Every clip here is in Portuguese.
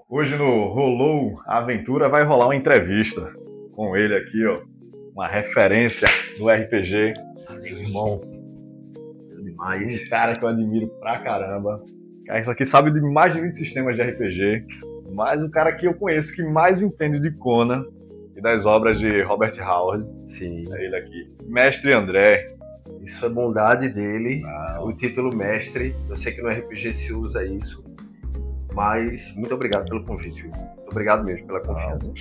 Hoje no Rolou a Aventura vai rolar uma entrevista com ele aqui, ó, uma referência do RPG, Meu irmão, demais. um cara que eu admiro pra caramba. Esse aqui sabe de mais de 20 sistemas de RPG, mas o cara que eu conheço que mais entende de Conan e das obras de Robert Howard. Sim, É ele aqui. Mestre André. isso é bondade dele. Ah, O título mestre, eu sei que no RPG se usa isso, mas muito obrigado pelo convite, viu? Muito obrigado mesmo pela confiança.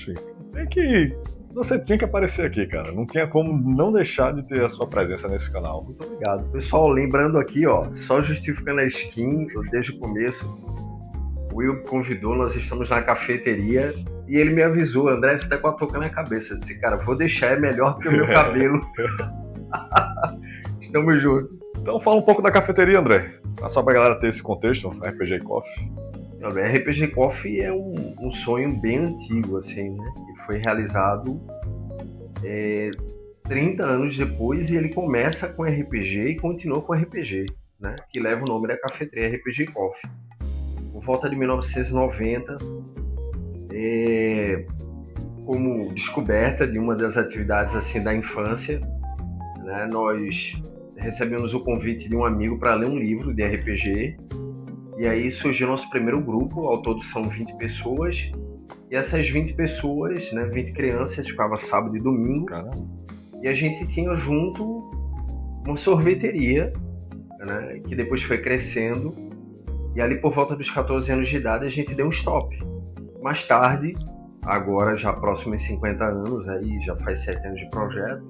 Você tinha que aparecer aqui, cara. Não tinha como não deixar de ter a sua presença nesse canal. Muito obrigado. Pessoal, lembrando aqui, ó, só justificando a skin, desde o começo, o Will convidou, nós estamos na cafeteria e ele me avisou, André, você tá com a touca na cabeça. Eu disse, cara, vou deixar, é melhor do que o meu cabelo. Estamos juntos. Então fala um pouco da cafeteria, André. Só pra galera ter esse contexto, RPG Coffee. RPG Coffee é um sonho bem antigo, assim, né? Que foi realizado 30 anos depois e ele começa com RPG e continua com RPG, né? Que leva o nome da cafeteria RPG Coffee. Por volta de 1990, como descoberta de uma das atividades assim da infância, né? Nós recebemos o convite de um amigo para ler um livro de RPG. E aí surgiu nosso primeiro grupo, ao todo são 20 pessoas. E essas 20 pessoas, né, 20 crianças, ficava sábado e domingo. Caramba. E a gente tinha junto uma sorveteria, né, que depois foi crescendo. E ali por volta dos 14 anos de idade a gente deu um stop. Mais tarde, agora já próximo aos 50 anos, aí já faz 7 anos de projeto,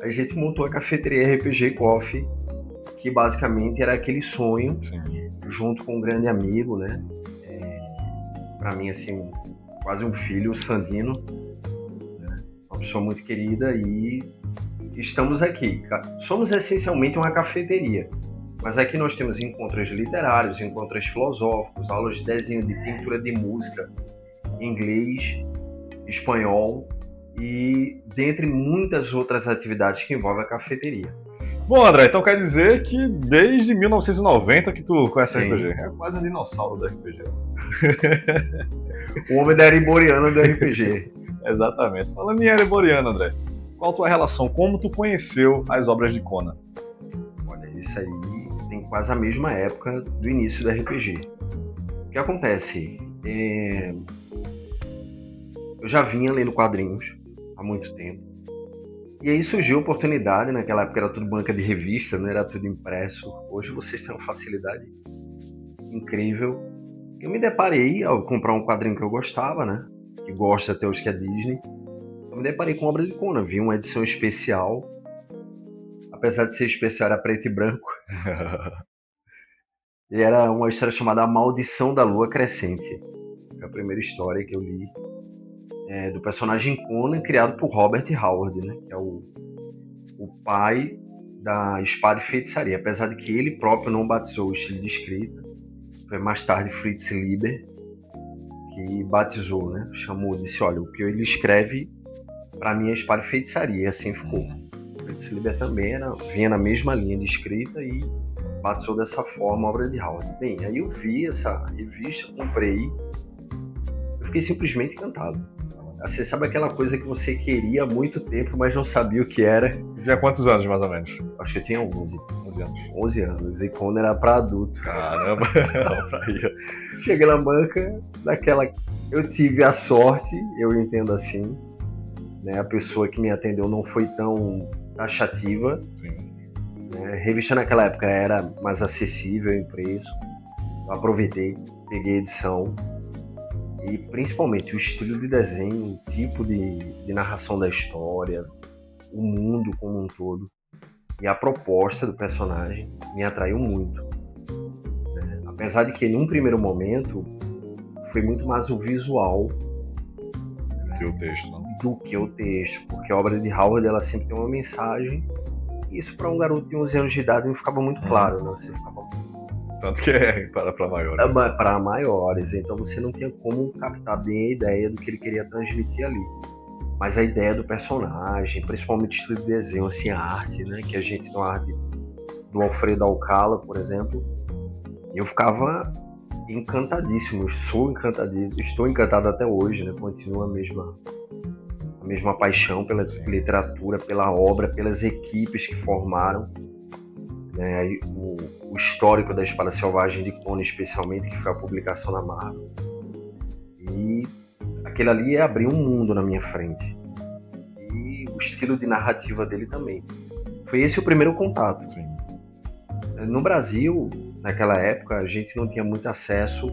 a gente montou a cafeteria RPG Coffee, que basicamente era aquele sonho. Sim. Junto com um grande amigo, né? Para mim, assim, quase um filho, o Sandino, né? Uma pessoa muito querida e estamos aqui. Somos essencialmente uma cafeteria, mas aqui nós temos encontros literários, encontros filosóficos, aulas de desenho, de pintura, de música, inglês, espanhol e dentre muitas outras atividades que envolvem a cafeteria. Bom, André, então quer dizer que desde 1990 que tu conhece Sim. RPG. É quase um dinossauro do RPG. O homem da Ereboriana do RPG. Exatamente. Falando em Ereboriano, André, qual a tua relação? Como tu conheceu as obras de Conan? Olha, isso aí tem quase a mesma época do início do RPG. O que acontece? Eu já vinha lendo quadrinhos há muito tempo. E aí surgiu a oportunidade, naquela época era tudo banca de revista, não era tudo impresso. Hoje vocês têm uma facilidade incrível. Eu me deparei ao comprar um quadrinho que eu gostava, né? Que gosta até hoje, que é Disney. Eu me deparei com a obra de Conan, vi uma edição especial. Apesar de ser especial, era preto e branco. E era uma história chamada A Maldição da Lua Crescente. Foi a primeira história que eu li. Do personagem Conan, criado por Robert Howard, né? Que é o pai da espada e feitiçaria. Apesar de que ele próprio não batizou o estilo de escrita, foi mais tarde Fritz Leiber que batizou, né? Chamou, disse, olha, o que ele escreve para mim é espada e feitiçaria, e assim ficou. Fritz Leiber também vinha na mesma linha de escrita e batizou dessa forma a obra de Howard. Bem, aí eu vi essa revista, comprei, eu fiquei simplesmente encantado. Você sabe aquela coisa que você queria há muito tempo, mas não sabia o que era? Tinha quantos anos, mais ou menos? Acho que eu tinha 11. 11 anos. 11 anos, e Conan era para adulto. Caramba, Cheguei na banca, eu tive a sorte, eu entendo assim, né? A pessoa que me atendeu não foi tão taxativa. Sim. Né? A revista naquela época era mais acessível em preço. Eu aproveitei, peguei a edição. E principalmente o estilo de desenho, o tipo de narração da história, o mundo como um todo e a proposta do personagem me atraiu muito. Né? Apesar de que num primeiro momento foi muito mais o visual que o texto, não? do que o texto, porque a obra de Howard ela sempre tem uma mensagem e isso para um garoto de 11 anos de idade não ficava muito claro, né? Você ficava Tanto que é para maiores. para maiores, então você não tinha como captar bem a ideia do que ele queria transmitir ali. Mas a ideia do personagem, principalmente o estilo de desenho, assim, a arte, né? Que a gente tem uma arte do Alfredo Alcala, por exemplo, eu ficava encantadíssimo, estou encantado até hoje, né? Continua a mesma paixão pela literatura, pela obra, pelas equipes que formaram, né? O histórico da Espada Selvagem de Conan, especialmente, que foi a publicação na Marvel. E aquele ali abriu um mundo na minha frente. E o estilo de narrativa dele também. Foi esse o primeiro contato. Sim. No Brasil, naquela época, a gente não tinha muito acesso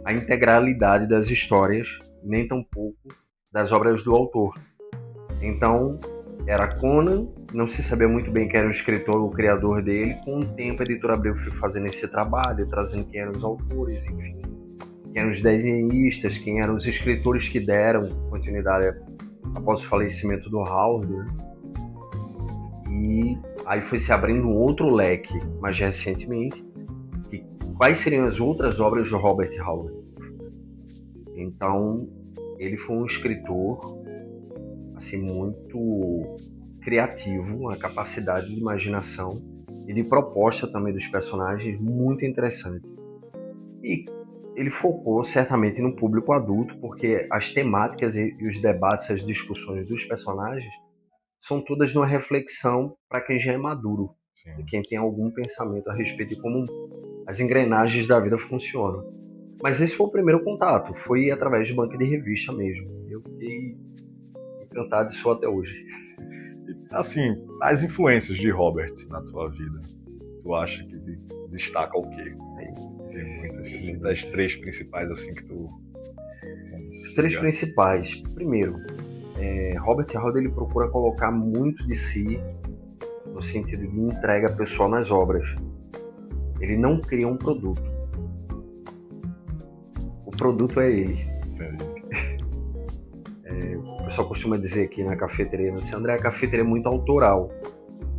à integralidade das histórias, nem tampouco das obras do autor. Então, era Conan, não se sabia muito bem quem era o escritor ou o criador dele. Com o tempo, a Editora Abril foi fazendo esse trabalho, trazendo quem eram os autores, enfim, quem eram os desenhistas, quem eram os escritores que deram continuidade após o falecimento do Howard, né? E aí foi se abrindo um outro leque, mais recentemente, que quais seriam as outras obras do Robert Howard. Então, ele foi um escritor assim, muito criativo, uma capacidade de imaginação e de proposta também dos personagens muito interessante. E ele focou certamente no público adulto, porque as temáticas e os debates, as discussões dos personagens são todas uma reflexão para quem já é maduro, Sim. quem tem algum pensamento a respeito de como as engrenagens da vida funcionam. Mas esse foi o primeiro contato, foi através de banca de revista mesmo. Eu fiquei encantado e sou até hoje. Assim, as influências de Robert na tua vida, tu acha que destaca o quê? Tem muitas. Cita as três principais assim que tu... Os três principais. Primeiro, Robert Howard ele procura colocar muito de si no sentido de entrega pessoal nas obras. Ele não cria um produto. O produto é ele. Entendi. O pessoal costuma dizer aqui na cafeteria, assim, André, a cafeteria é muito autoral.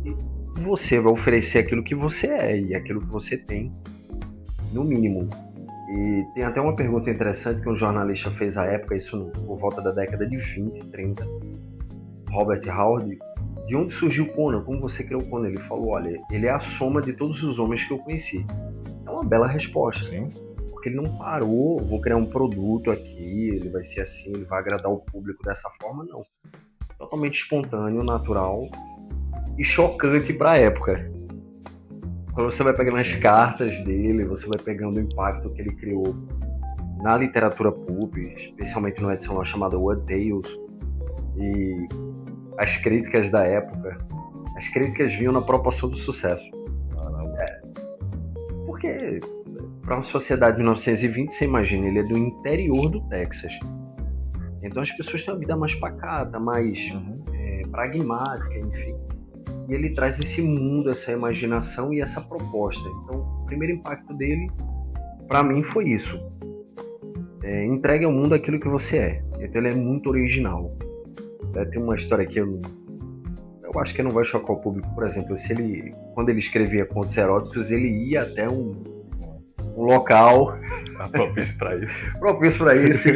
E você vai oferecer aquilo que você é e aquilo que você tem, no mínimo. E tem até uma pergunta interessante que um jornalista fez à época, isso por volta da década de 20, 30. Robert Howard, de onde surgiu o Conan? Como você criou o Conan? Ele falou, olha, ele é a soma de todos os homens que eu conheci. É uma bela resposta. Sim. Porque ele não parou, vou criar um produto aqui, ele vai ser assim, ele vai agradar o público dessa forma, não. Totalmente espontâneo, natural e chocante para a época. Quando você vai pegando as cartas dele, você vai pegando o impacto que ele criou na literatura pulp, especialmente numa edição lá chamada What Tales, e as críticas da época, as críticas vinham na proporção do sucesso. Porque para uma sociedade de 1920, você imagina, ele é do interior do Texas. Então as pessoas têm uma vida mais pacata, mais pragmática, enfim. E ele traz esse mundo, essa imaginação e essa proposta. Então, o primeiro impacto dele, para mim, foi isso. Entregue ao mundo aquilo que você é. Então ele é muito original. Tem uma história que eu acho que não vai chocar o público. Por exemplo, quando ele escrevia contos eróticos, ele ia até um local propício para isso. Propício para isso.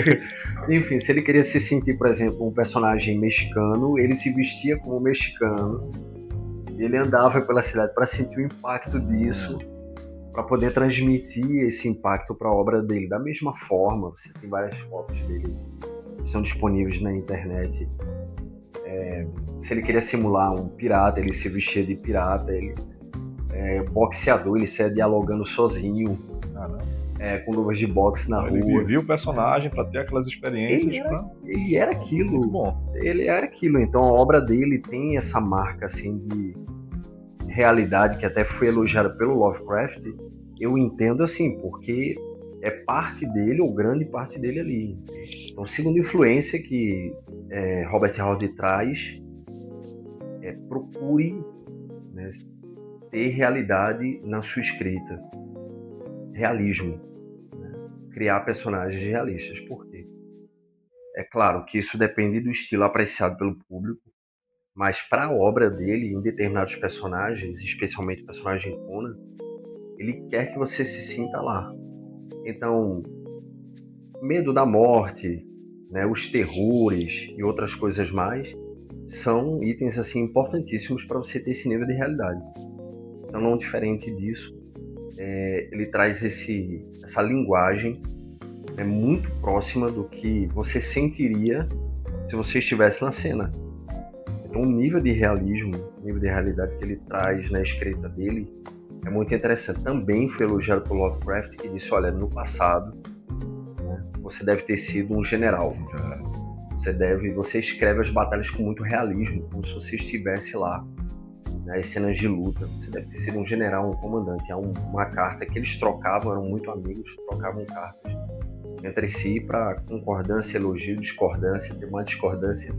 Enfim, se ele queria se sentir, por exemplo, um personagem mexicano, ele se vestia como mexicano. Ele andava pela cidade para sentir o impacto disso, para poder transmitir esse impacto para a obra dele. Da mesma forma, você tem várias fotos dele que estão disponíveis na internet. Se ele queria simular um pirata, ele se vestia de pirata. Ele boxeador, ele saia dialogando sozinho, com luvas de boxe na rua. Ele vivia o personagem para ter aquelas experiências. Ele era aquilo. Muito bom. Ele era aquilo. Então a obra dele tem essa marca assim de realidade que até foi elogiada pelo Lovecraft. Eu entendo assim, porque é parte dele, ou grande parte dele ali. Então, segunda influência que Robert Howard traz, procure, né, ter realidade na sua escrita. Realismo. Né? Criar personagens realistas. Por quê? É claro que isso depende do estilo apreciado pelo público, mas para a obra dele, em determinados personagens, especialmente o personagem Conan, ele quer que você se sinta lá. Então, medo da morte, né, os terrores e outras coisas mais, são itens assim importantíssimos para você ter esse nível de realidade. Então, não diferente disso, ele traz essa linguagem muito próxima do que você sentiria se você estivesse na cena. Então o nível de realismo, o nível de realidade que ele traz na escrita dele é muito interessante. Também foi elogiado por Lovecraft, que disse, olha, no passado, né, você deve ter sido um general. Você escreve as batalhas com muito realismo, como se você estivesse lá, né, as cenas de luta. Você deve ter sido um general, um comandante. Há uma carta que eles trocavam, eram muito amigos, trocavam cartas entre si para concordância, elogio, discordância, ter uma discordância.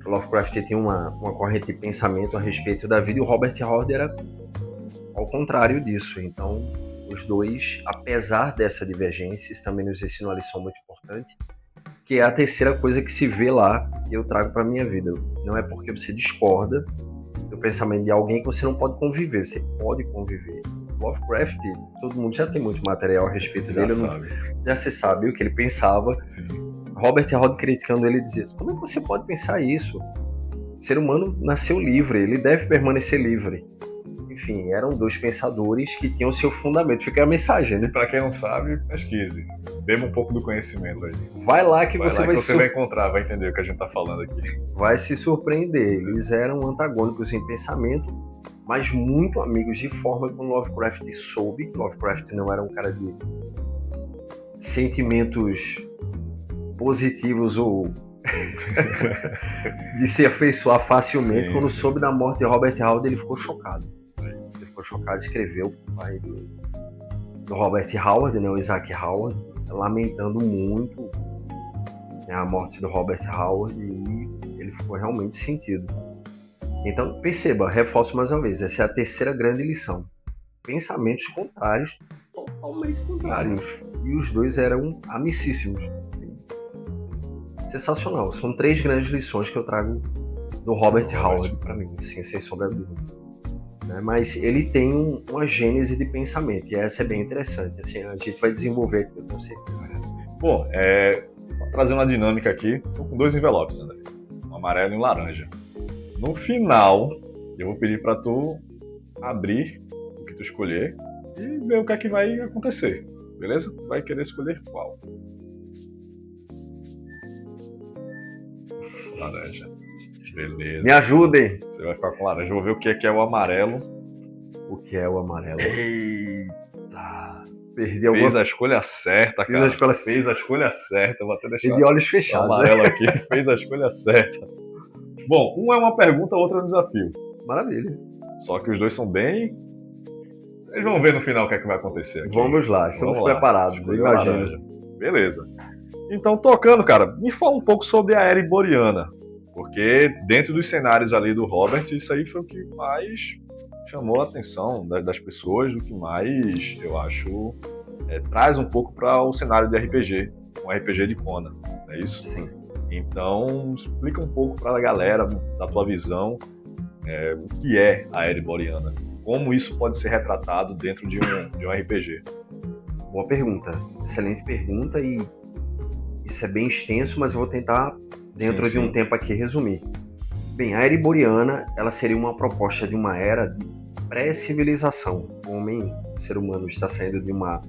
O Lovecraft tinha uma corrente de pensamento a respeito da vida e o Robert Howard era ao contrário disso. Então, os dois, apesar dessa divergência, isso também nos ensina uma lição muito importante, que é a terceira coisa que se vê lá e eu trago para minha vida. Não é porque você discorda do pensamento de alguém que você não pode conviver. Você pode conviver. Lovecraft, todo mundo já tem muito material a respeito dele. Já se sabe o que ele pensava. Sim. Robert Howard criticando ele dizia, como é que você pode pensar isso? O ser humano nasceu livre, ele deve permanecer livre. Enfim, eram dois pensadores que tinham seu fundamento. Fica a mensagem, né? Para quem não sabe, pesquise. Beba um pouco do conhecimento aí. Vai lá que você vai encontrar, vai entender o que a gente tá falando aqui. Vai se surpreender. Eles eram antagônicos em pensamento, mas muito amigos de forma que o Lovecraft soube. Lovecraft não era um cara de sentimentos positivos ou de se afeiçoar facilmente. Quando soube da morte de Robert Howard, ele ficou chocado. Ele ficou chocado, escreveu o pai do Robert Howard, né, o Isaac Howard, lamentando muito, né, a morte do Robert Howard, e ele ficou realmente sentido. Então, perceba, reforço mais uma vez, essa é a terceira grande lição. Pensamentos contrários, totalmente contrários. E os dois eram amicíssimos. Assim. Sensacional. São 3 grandes lições que eu trago do Robert Howard para mim, assim, sem sombra de dúvida. Né? Mas ele tem uma gênese de pensamento, e essa é bem interessante. Assim, a gente vai desenvolver aqui o conceito. Bom, vou trazer uma dinâmica aqui. Estou com 2 envelopes, André. Um amarelo e um laranja. No final, eu vou pedir para tu abrir o que tu escolher e ver o que é que vai acontecer. Beleza? Tu vai querer escolher qual? Laranja. Beleza. Me ajudem! Você vai ficar com laranja. Eu vou ver o que é o amarelo. O que é o amarelo? Eita! Perdi alguma... Fez a escolha certa, cara. Fez a escolha certa. Vou até deixar de olhos fechados. O amarelo aqui. Fez a escolha certa. Bom, um é uma pergunta, outro é um desafio. Maravilha. Só que os dois são bem... Vocês vão ver no final o que é que vai acontecer aqui. Vamos lá, estamos preparados. Imagina. Beleza. Então, tocando, cara, me fala um pouco sobre a era iboriana. Porque dentro dos cenários ali do Robert, isso aí foi o que mais chamou a atenção das pessoas, o que mais, eu acho, traz um pouco para o cenário de RPG, um RPG de Conan, não é isso? Sim. Então, explica um pouco para a galera, da tua visão, o que é a era iboriana, como isso pode ser retratado dentro de um RPG. Boa pergunta, excelente pergunta, e isso é bem extenso, mas eu vou tentar, dentro de um tempo aqui, resumir. Bem, a era iboriana, ela seria uma proposta de uma era de pré-civilização. O ser humano, está saindo de uma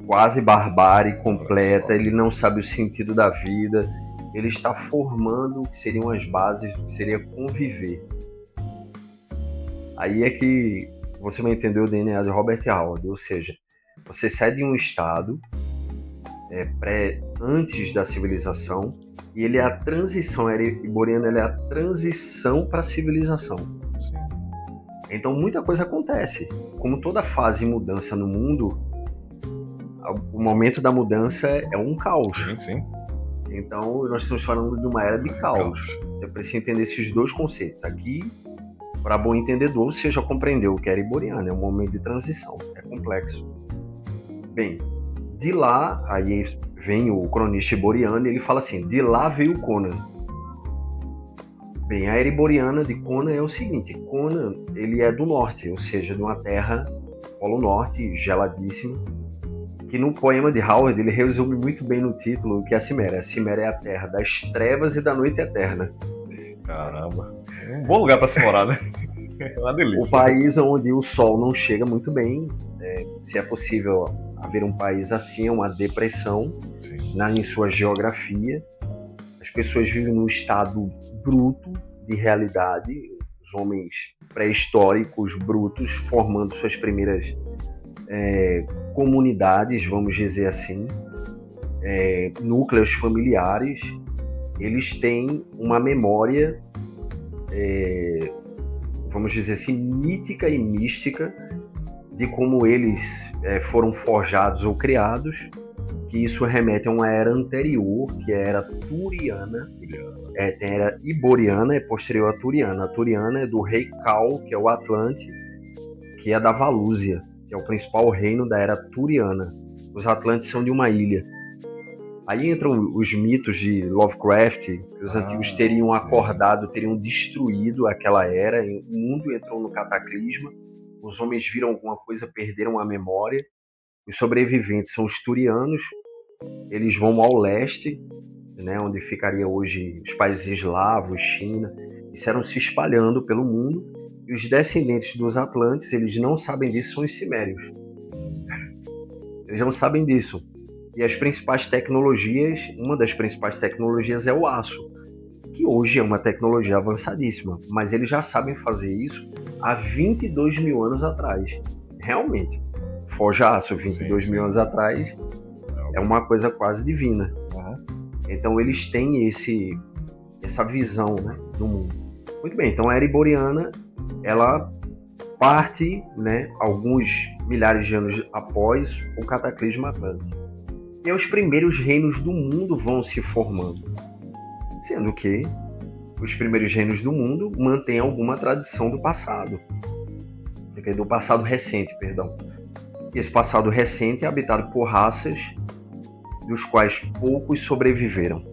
quase barbárie completa, ele não sabe o sentido da vida, ele está formando o que seriam as bases do que seria conviver. Aí é que você vai entender o DNA de Robert Howard, ou seja, você sai de um estado antes da civilização, e ele é a transição, a era iboriana é a transição para a civilização. Sim. Então muita coisa acontece. Como toda fase de mudança no mundo, o momento da mudança é um caos. Sim. Então nós estamos falando de uma era de caos. Você precisa entender esses dois conceitos. Aqui, para bom entendedor, você já compreendeu o que era iboriana, é um momento de transição, é complexo. Bem, de lá, aí vem o cronista iboriano e ele fala assim, de lá veio Conan. Bem, a era iboriana de Conan é o seguinte, Conan, ele é do norte, ou seja, de uma terra, polo norte, geladíssima, que no poema de Howard ele resume muito bem no título o que é a Ciméria. A Ciméria é a terra das trevas e da noite eterna. Caramba, um bom lugar para se morar, né? É uma O delícia. país onde o sol não chega muito bem, se é possível haver um país assim, é uma depressão Sim. em sua geografia. As pessoas vivem num estado bruto de realidade, os homens pré-históricos brutos formando suas primeiras comunidades, vamos dizer assim, núcleos familiares. Eles têm uma memória, vamos dizer assim, mítica e mística de como eles foram forjados ou criados, que isso remete a uma era anterior, que é a era turiana. Tem a era iboriana, é posterior à turiana. A turiana é do rei Cal, que é o Atlante, que é da Valúzia, que é o principal reino da era turiana. Os Atlantes são de uma ilha. Aí entram os mitos de Lovecraft, que os antigos teriam acordado, teriam destruído aquela era, o mundo entrou no cataclisma, os homens viram alguma coisa, perderam a memória. Os sobreviventes são os turianos, eles vão ao leste, né, onde ficaria hoje os países eslavos, China, e foram se espalhando pelo mundo. E os descendentes dos Atlantes, eles não sabem disso, são os Cimérios. Eles não sabem disso. E as principais tecnologias, uma das principais tecnologias é o aço, que hoje é uma tecnologia avançadíssima, mas eles já sabem fazer isso há 22 mil anos atrás. Realmente, forja aço 22 mil anos atrás é uma coisa quase divina. Então eles têm essa visão, né, do mundo. Muito bem, então a era iboriana, ela parte, né, alguns milhares de anos após o cataclismo atlântico. E aí os primeiros reinos do mundo vão se formando. Sendo que os primeiros reinos do mundo mantêm alguma tradição do passado. Do passado recente, perdão. E esse passado recente é habitado por raças dos quais poucos sobreviveram.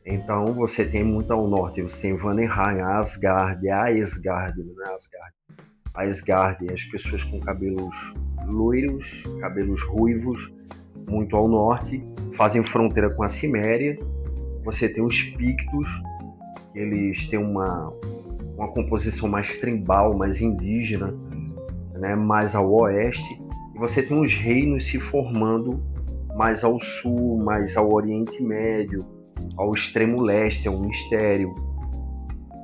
Então você tem muito ao norte, você tem Vanheim, Asgard, Aesgard, não é Asgard. Aesgard, as pessoas com cabelos loiros, cabelos ruivos, muito ao norte, fazem fronteira com a Ciméria. Você tem os Pictos, eles têm uma composição mais tribal, mais indígena, né, mais ao oeste. E você tem os reinos se formando mais ao sul, mais ao Oriente Médio, ao extremo leste, é um mistério.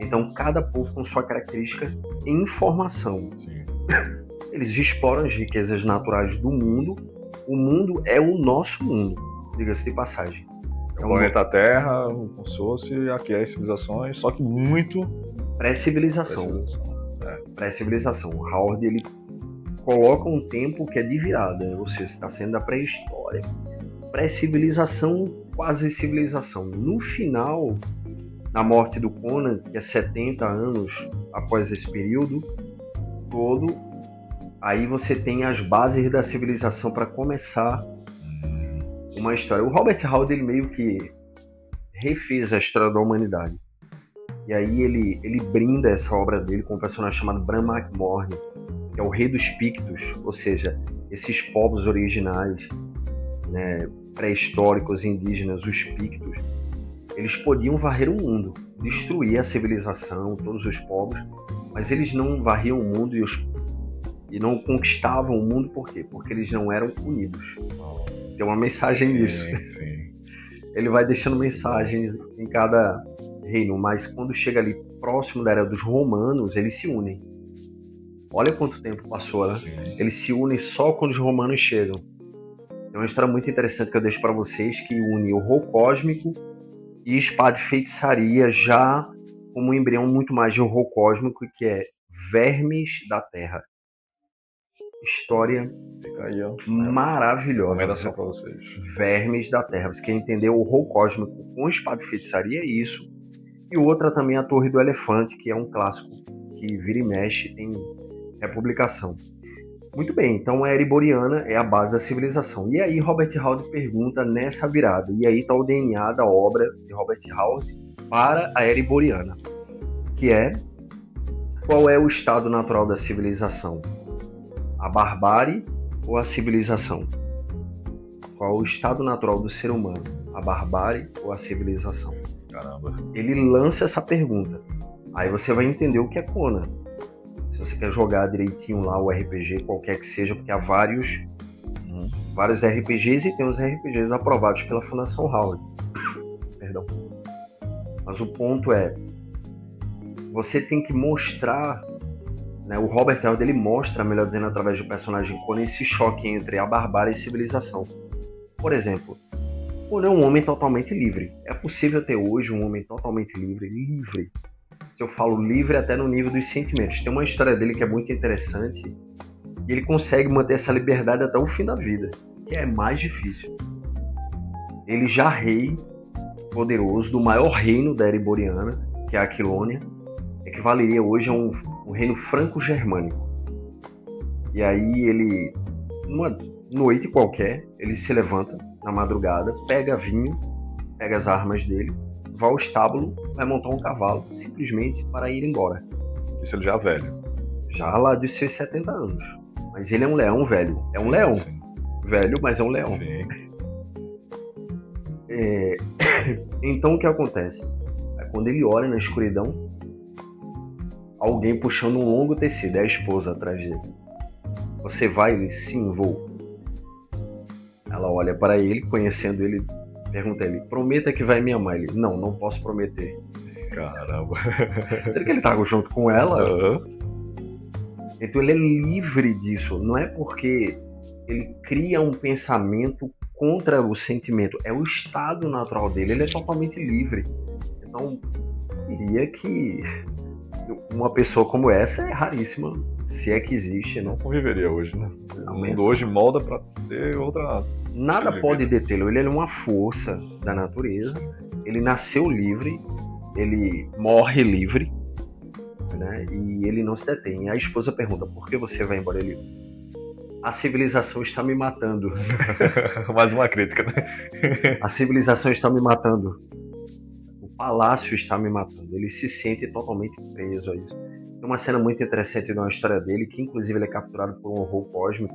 Então, cada povo com sua característica em formação. Sim. Eles exploram as riquezas naturais do mundo. O mundo é o nosso mundo, diga-se de passagem. É o planeta Terra, como se fosse aqui as civilizações, só que muito pré-civilização. Pré-civilização. O Howard, ele coloca um tempo que é de virada, ou seja, está sendo da pré-história. Pré-civilização, quase civilização. No final, na morte do Conan, que é 70 anos após esse período todo, aí você tem as bases da civilização para começar uma história. O Robert Howard, ele meio que refez a história da humanidade. E aí ele brinda essa obra dele com um personagem chamado Bran Mak Morn, que é o rei dos Pictos, ou seja, esses povos originais, né, pré-históricos, indígenas, os Pictos. Eles podiam varrer o mundo, destruir a civilização, todos os povos, mas eles não varriam o mundo e não conquistavam o mundo. Por quê? Porque eles não eram unidos. Tem uma mensagem nisso. Sim. Ele vai deixando mensagens em cada reino, mas quando chega ali próximo da era dos romanos, eles se unem. Olha quanto tempo passou, né? Sim. Eles se unem só quando os romanos chegam. É uma história muito interessante que eu deixo para vocês, que une o horror cósmico e espada e feitiçaria, já como um embrião muito mais de horror cósmico, que é Vermes da Terra. História Fica aí, ó. maravilhosa. Recomendação para vocês. Vermes da Terra. Você quer entender o horror cósmico com espada e feitiçaria? É isso. E outra também, a Torre do Elefante, que é um clássico que vira e mexe em republicação. Muito bem, então a era iboriana é a base da civilização. E aí Robert Howard pergunta nessa virada, e aí está o DNA da obra de Robert Howard para a era iboriana, que é: qual é o estado natural da civilização? A barbárie ou a civilização? Qual é o estado natural do ser humano? A barbárie ou a civilização? Caramba. Ele lança essa pergunta. Aí você vai entender o que é Conan. você quer jogar direitinho lá o RPG, qualquer que seja, porque há vários RPGs e tem os RPGs aprovados pela Fundação Howard. Perdão. Mas o ponto é, você tem que mostrar, né, o Robert Howard ele mostra, melhor dizendo, através do personagem Conan, esse choque entre a barbárie e a civilização. Por exemplo, Conan é um homem totalmente livre. É possível ter hoje um homem totalmente livre? Livre. Se eu falo livre até no nível dos sentimentos. Tem uma história dele que é muito interessante e ele consegue manter essa liberdade até o fim da vida, que é mais difícil. Ele já rei poderoso do maior reino da Ereboriana, que é a Aquilônia, equivaleria hoje a um reino franco-germânico. E aí ele, numa noite qualquer, ele se levanta na madrugada, pega vinho, pega as armas dele, vai ao estábulo, vai montar um cavalo, simplesmente para ir embora. Isso ele já velho. Já lá dos seus 70 anos. Mas ele é um leão velho. É um Sim, leão. sim. Velho, mas é um leão. Sim. Então o que acontece? Quando ele olha na escuridão, alguém puxando um longo tecido, é a esposa atrás dele. Você vai? Ele, sim, vou. Ela olha para ele, conhecendo ele, pergunta a ele, prometa que vai me amar. Ele, não posso prometer. Caramba. Será que ele tá junto com ela? Uhum. Então ele é livre disso. Não é porque ele cria um pensamento contra o sentimento. É o estado natural dele. Ele é totalmente livre. Então, eu diria que uma pessoa como essa é raríssima, se é que existe, não? Não conviveria hoje, né? Não, O mundo hoje molda pra ter outra... Nada pode detê-lo. Ele é uma força da natureza. Ele nasceu livre, ele morre livre, né? E ele não se detém. A esposa pergunta, por que você vai embora? Ele, a civilização está me matando. Mais uma crítica, né? A civilização está me matando. O palácio está me matando. Ele se sente totalmente preso a isso. Tem uma cena muito interessante de uma história dele, que inclusive ele é capturado por um horror cósmico.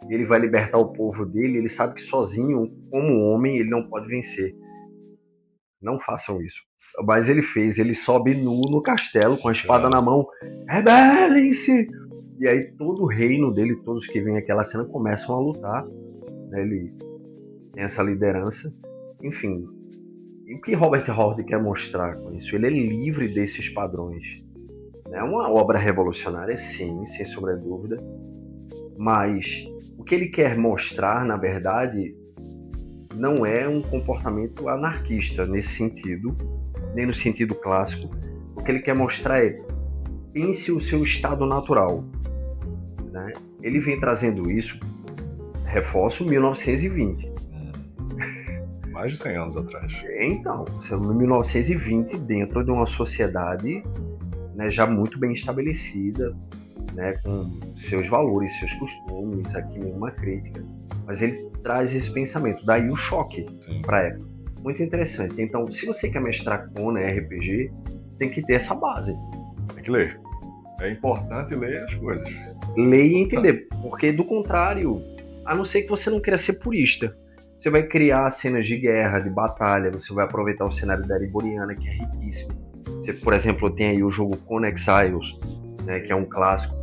E ele vai libertar o povo dele. Ele sabe que sozinho, como homem, ele não pode vencer. Não façam isso. Mas ele fez. Ele sobe nu no castelo, com a espada na mão. Rebelem-se! E aí todo o reino dele, todos que vêm àquela cena, começam a lutar. Né? Ele tem essa liderança. Enfim, e o que Robert Howard quer mostrar com isso? Ele é livre desses padrões. É uma obra revolucionária, sim, sem sombra de dúvida. Mas o que ele quer mostrar, na verdade, não é um comportamento anarquista nesse sentido, nem no sentido clássico. O que ele quer mostrar é pense o seu estado natural. Né? Ele vem trazendo isso, reforço, 1920. Mais de 100 anos atrás. Então, 1920, dentro de uma sociedade, né, já muito bem estabelecida, né, com seus valores, seus costumes, aqui nenhuma crítica, mas ele traz esse pensamento, daí o choque para a época. Muito interessante. Então, se você quer mestrar Conan RPG, você tem que ter essa base. Tem que ler. É importante ler as coisas. Ler e entender, porque do contrário, a não ser que você não queira ser purista, você vai criar cenas de guerra, de batalha, você vai aproveitar o cenário da Ereboriana, que é riquíssimo. Você, por exemplo, tem aí o jogo Conan Exiles, né, que é um clássico.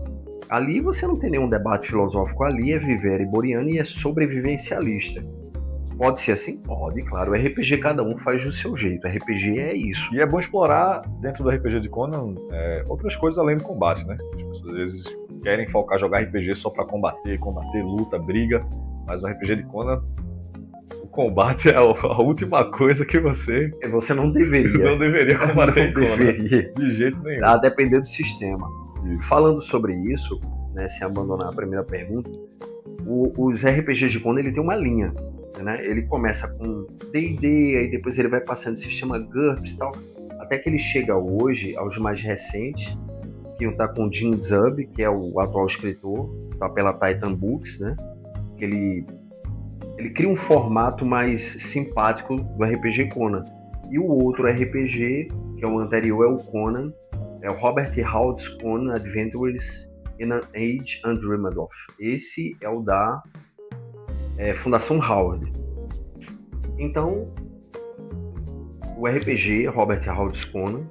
Ali você não tem nenhum debate filosófico, ali é viver Ereboriana e é sobrevivencialista. Pode ser assim? Pode, claro. O RPG cada um faz do seu jeito. O RPG é isso. E é bom explorar, dentro do RPG de Conan, outras coisas além do combate, né? As pessoas às vezes querem focar jogar RPG só pra combater, luta, briga, mas no RPG de Conan, o combate é a última coisa que você não deveria. Não deveria combater em Conan. Deveria. De jeito nenhum. A depender do sistema. Isso. Falando sobre isso, né, sem abandonar a primeira pergunta, os RPGs de Conan, ele tem uma linha. Né? Ele começa com D&D, aí depois ele vai passando de sistema GURPS e tal, até que ele chega hoje aos mais recentes, que está com o Jim Zub, que é o atual escritor, está pela Titan Books, né? Que ele cria um formato mais simpático do RPG Conan. E o outro RPG, que é o anterior, é o Conan, é o Robert Howard's Conan Adventures in an Age Undreamed of. Esse é o da Fundação Howard. Então, o RPG Robert Howard's Conan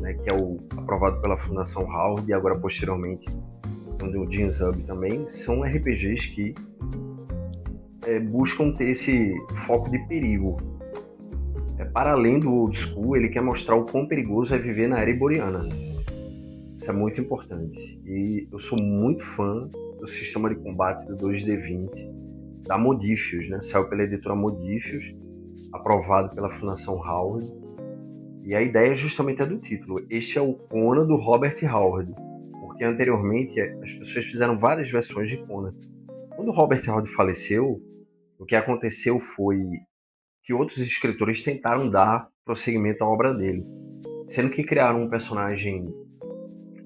né, que é o aprovado pela Fundação Howard e agora posteriormente do Jim Zub também, são RPGs que buscam ter esse foco de perigo. Para além do old school, ele quer mostrar o quão perigoso é viver na era iboriana. Isso é muito importante. E eu sou muito fã do sistema de combate do 2D20, da Modiphius, né? Saiu pela editora Modiphius, aprovado pela Fundação Howard. E a ideia justamente é do título. Este é o Conan do Robert Howard. Porque anteriormente as pessoas fizeram várias versões de Conan. Quando o Robert Howard faleceu, o que aconteceu foi que outros escritores tentaram dar prosseguimento à obra dele, sendo que criaram um personagem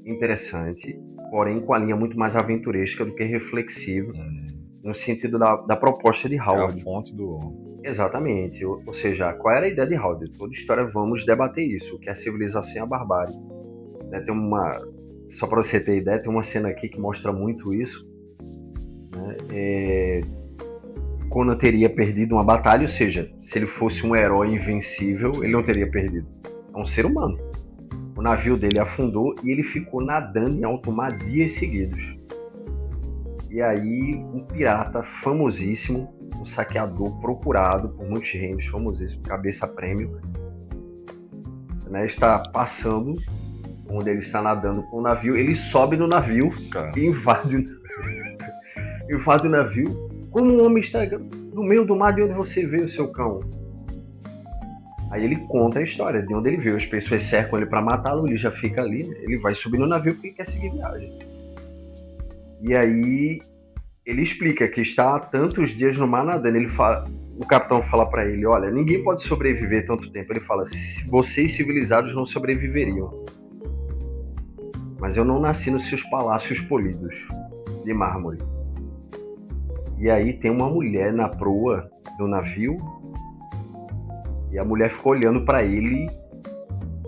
interessante, porém com a linha muito mais aventuresca do que reflexiva, no sentido da proposta de Howard. É a fonte do... Exatamente, ou seja, qual era a ideia de Howard? Toda história vamos debater isso, o que é a civilização e a barbárie. Né, tem uma... Só para você ter ideia, tem uma cena aqui que mostra muito isso. Né? Conan teria perdido uma batalha, ou seja, se ele fosse um herói invencível, ele não teria perdido. É um ser humano. O navio dele afundou e ele ficou nadando em alto mar dias seguidos. E aí, um pirata famosíssimo, um saqueador procurado por muitos reinos, famosíssimo, cabeça prêmio, né, está passando onde ele está nadando com o navio. Ele sobe no navio e invade o navio. Como um homem está no meio do mar, de onde você veio, seu cão? Aí ele conta a história de onde ele veio. As pessoas cercam ele para matá-lo, ele já fica ali, né? Ele vai subir no navio porque quer seguir viagem. E aí ele explica que está há tantos dias no mar nadando. O capitão fala para ele, olha, ninguém pode sobreviver tanto tempo. Ele fala, vocês civilizados não sobreviveriam. Mas eu não nasci nos seus palácios polidos de mármore. E aí tem uma mulher na proa do navio e a mulher ficou olhando para ele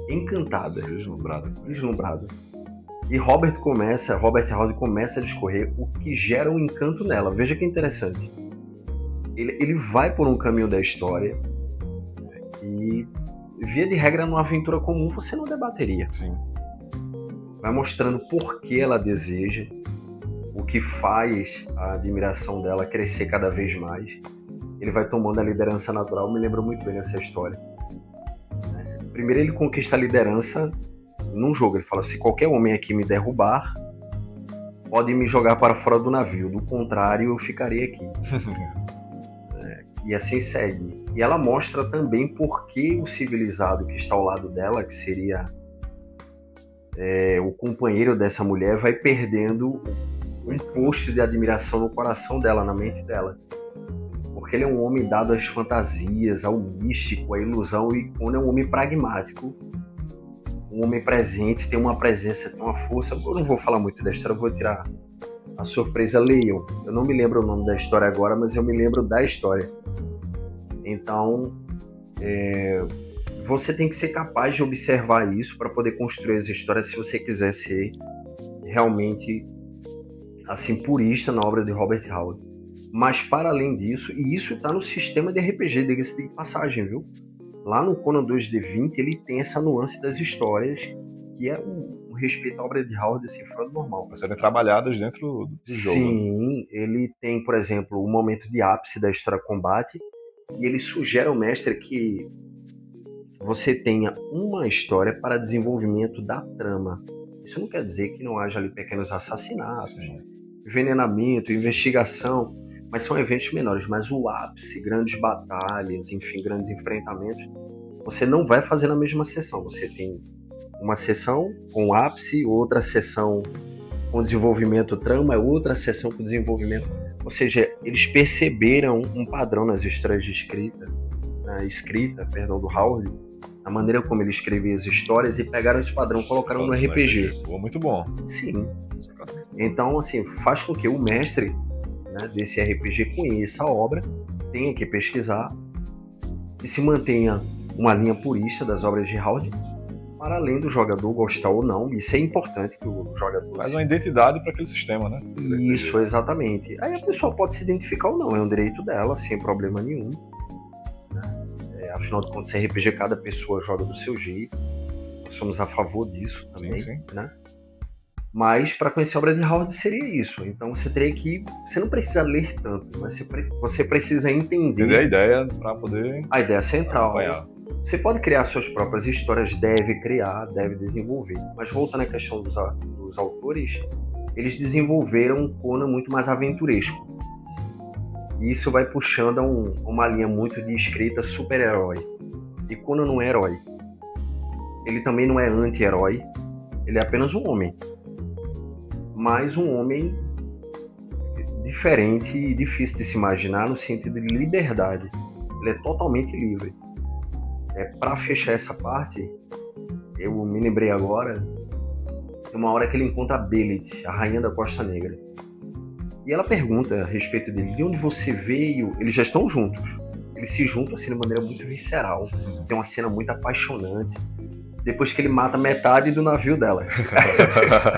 encantada, deslumbrada. E Robert Howard começa a discorrer o que gera um encanto nela. Veja que interessante. Ele vai por um caminho da história e, via de regra, numa aventura comum você não debateria. Sim. Vai mostrando por que ela deseja, o que faz a admiração dela crescer cada vez mais. Ele vai tomando a liderança natural, me lembro muito bem dessa história. Primeiro ele conquista a liderança num jogo, ele fala, se qualquer homem aqui me derrubar, pode me jogar para fora do navio, do contrário eu ficarei aqui. E assim segue. E ela mostra também por que o civilizado que está ao lado dela, que seria o companheiro dessa mulher, vai perdendo um posto de admiração no coração dela, na mente dela. Porque ele é um homem dado às fantasias, ao místico, à ilusão, e Conan é um homem pragmático, um homem presente, tem uma presença, tem uma força. Eu não vou falar muito da história, eu vou tirar a surpresa, leiam. Eu não me lembro o nome da história agora, mas eu me lembro da história. Então, você tem que ser capaz de observar isso para poder construir as histórias, se você quiser ser realmente assim, purista na obra de Robert Howard. Mas para além disso, e isso está no sistema de RPG, diga-se de passagem, viu? Lá no Conan 2D20 ele tem essa nuance das histórias, que é um respeito à obra de Howard assim, fora do normal. Vai serem trabalhadas dentro do jogo. Sim, ele tem, por exemplo, o momento de ápice da história combate, e ele sugere ao mestre que você tenha uma história para desenvolvimento da trama. Isso não quer dizer que não haja ali pequenos assassinatos, envenenamento, investigação, mas são eventos menores. Mas o ápice, grandes batalhas, enfim, grandes enfrentamentos, você não vai fazer na mesma sessão. Você tem uma sessão com ápice, outra sessão com desenvolvimento trama, outra sessão com desenvolvimento. Ou seja, eles perceberam um padrão nas histórias de escrita do Howard, a maneira como ele escrevia as histórias, e pegaram esse padrão e colocaram no RPG. Pô, muito bom. Sim. Então, assim, faz com que o mestre, né, desse RPG conheça a obra, tenha que pesquisar e se mantenha uma linha purista das obras de Howard, para além do jogador gostar ou não. Isso é importante, que o jogador... Faz uma identidade para aquele sistema, né? Isso, exatamente. Aí a pessoa pode se identificar ou não, é um direito dela, sem problema nenhum. Afinal de contas, RPG, cada pessoa joga do seu jeito. somos a favor disso também, sim. né? Mas para conhecer a obra de Howard seria isso. Então você teria que... Você não precisa ler tanto, mas você precisa Entender a entender ideia para poder a ideia central. acompanhar. Você pode criar suas próprias histórias, deve criar, deve desenvolver. Mas voltando à questão dos autores, eles desenvolveram um Conan muito mais aventuresco. E isso vai puxando uma linha muito de escrita super-herói. E Conan não é herói. Ele também não é anti-herói. Ele é apenas um homem. Mas um homem diferente e difícil de se imaginar no sentido de liberdade. Ele é totalmente livre. Para fechar essa parte, eu me lembrei agora de uma hora que ele encontra a Belit, a rainha da Costa Negra. E ela pergunta a respeito dele, de onde você veio? Eles já estão juntos. Eles se juntam assim de maneira muito visceral. Tem uma cena muito apaixonante. Depois que ele mata metade do navio dela.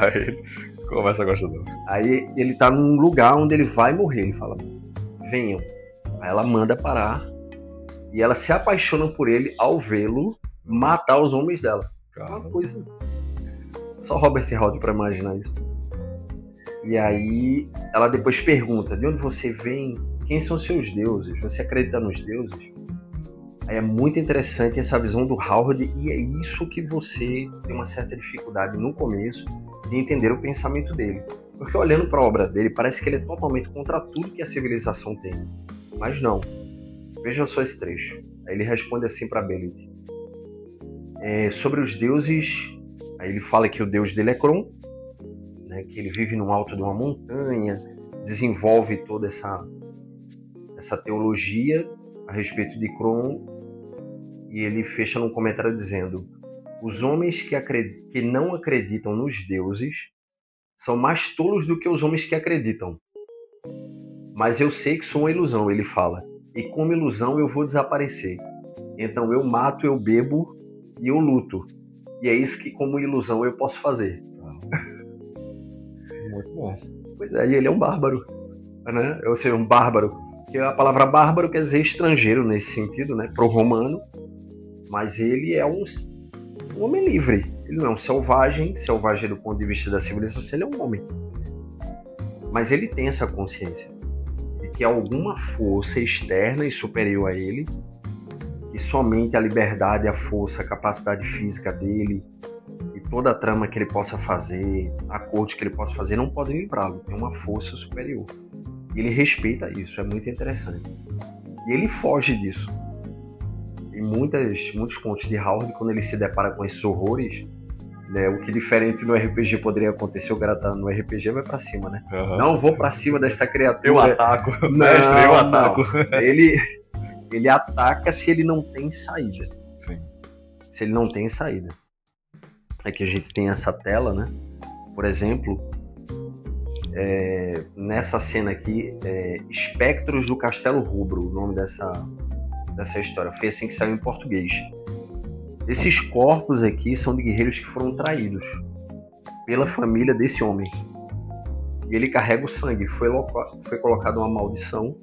Aí começa a gostar dela. Aí ele tá num lugar onde ele vai morrer. Ele fala, venham. Aí ela manda parar. E ela se apaixona por ele ao vê-lo matar os homens dela. Caramba. Uma coisa... Só Robert Howard pra imaginar isso. E aí ela depois pergunta, de onde você vem? Quem são seus deuses? Você acredita nos deuses? Aí é muito interessante essa visão do Howard, e é isso que você tem uma certa dificuldade no começo de entender o pensamento dele. Porque olhando para a obra dele, parece que ele é totalmente contra tudo que a civilização tem. Mas não. Vejam só esse trecho. Aí ele responde assim para Belit. Sobre os deuses, aí ele fala que o deus dele é Kron, né, que ele vive no alto de uma montanha, desenvolve toda essa teologia a respeito de Kron, e ele fecha num comentário dizendo: os homens que não acreditam nos deuses são mais tolos do que os homens que acreditam. Mas eu sei que sou uma ilusão, ele fala, e como ilusão eu vou desaparecer. Então eu mato, eu bebo e eu luto. E é isso que como ilusão eu posso fazer. Muito bom. Pois é, e ele é um bárbaro, né? Ou seja, um bárbaro. Que a palavra bárbaro quer dizer estrangeiro nesse sentido, né? Pro romano. Mas ele é um homem livre. Ele não é um selvagem do ponto de vista da civilização, ele é um homem. Mas ele tem essa consciência de que há alguma força externa e superior a ele, e somente a liberdade, a força, a capacidade física dele e toda a trama que ele possa fazer, a corte que ele possa fazer, não podem livrá-lo. Tem uma força superior. E ele respeita isso, é muito interessante. E ele foge disso. Em muitos contos de Howard, quando ele se depara com esses horrores, né, o que diferente no RPG poderia acontecer, o cara tá no RPG vai pra cima, né? Uhum. Não vou pra cima desta criatura. Eu ataco. Não, Mestre, eu ataco. não. Ele ataca se ele não tem saída. Sim. Se ele não tem saída. Aqui a gente tem essa tela, né? Por exemplo, nessa cena aqui, Espectros do Castelo Rubro, o nome dessa história. Foi assim que saiu em português. Esses corpos aqui são de guerreiros que foram traídos pela família desse homem. E ele carrega o sangue. Foi colocada uma maldição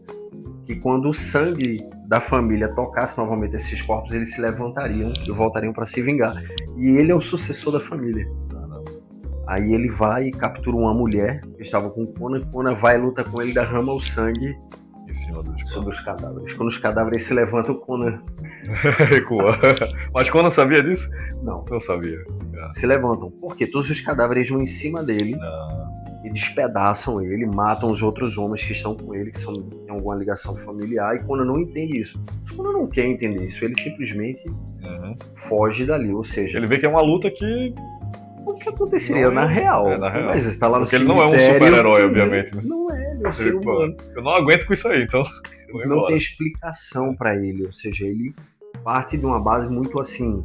que quando o sangue da família tocasse novamente esses corpos, eles se levantariam e voltariam para se vingar. E ele é o sucessor da família. Aí ele vai e captura uma mulher que estava com Conan. Conan vai e luta com ele, derrama o sangue Em cima dos cadáveres. Quando os cadáveres se levantam, o Conan recua. Mas Conan sabia disso? não. Não sabia. Se levantam. Porque todos os cadáveres vão em cima dele e despedaçam ele, matam os outros homens que estão com ele, que têm alguma ligação familiar, e Conan não entende isso. Mas Conan não quer entender isso, ele simplesmente foge dali. Ou seja, Ele vê que é uma luta que... o que aconteceria na real? Na real. Mas está lá no Porque ele não é um cemitério, super-herói, obviamente. Né? Não é, ele é um ser humano. Eu não aguento com isso aí, então... Não tem explicação para ele, ou seja, ele parte de uma base muito assim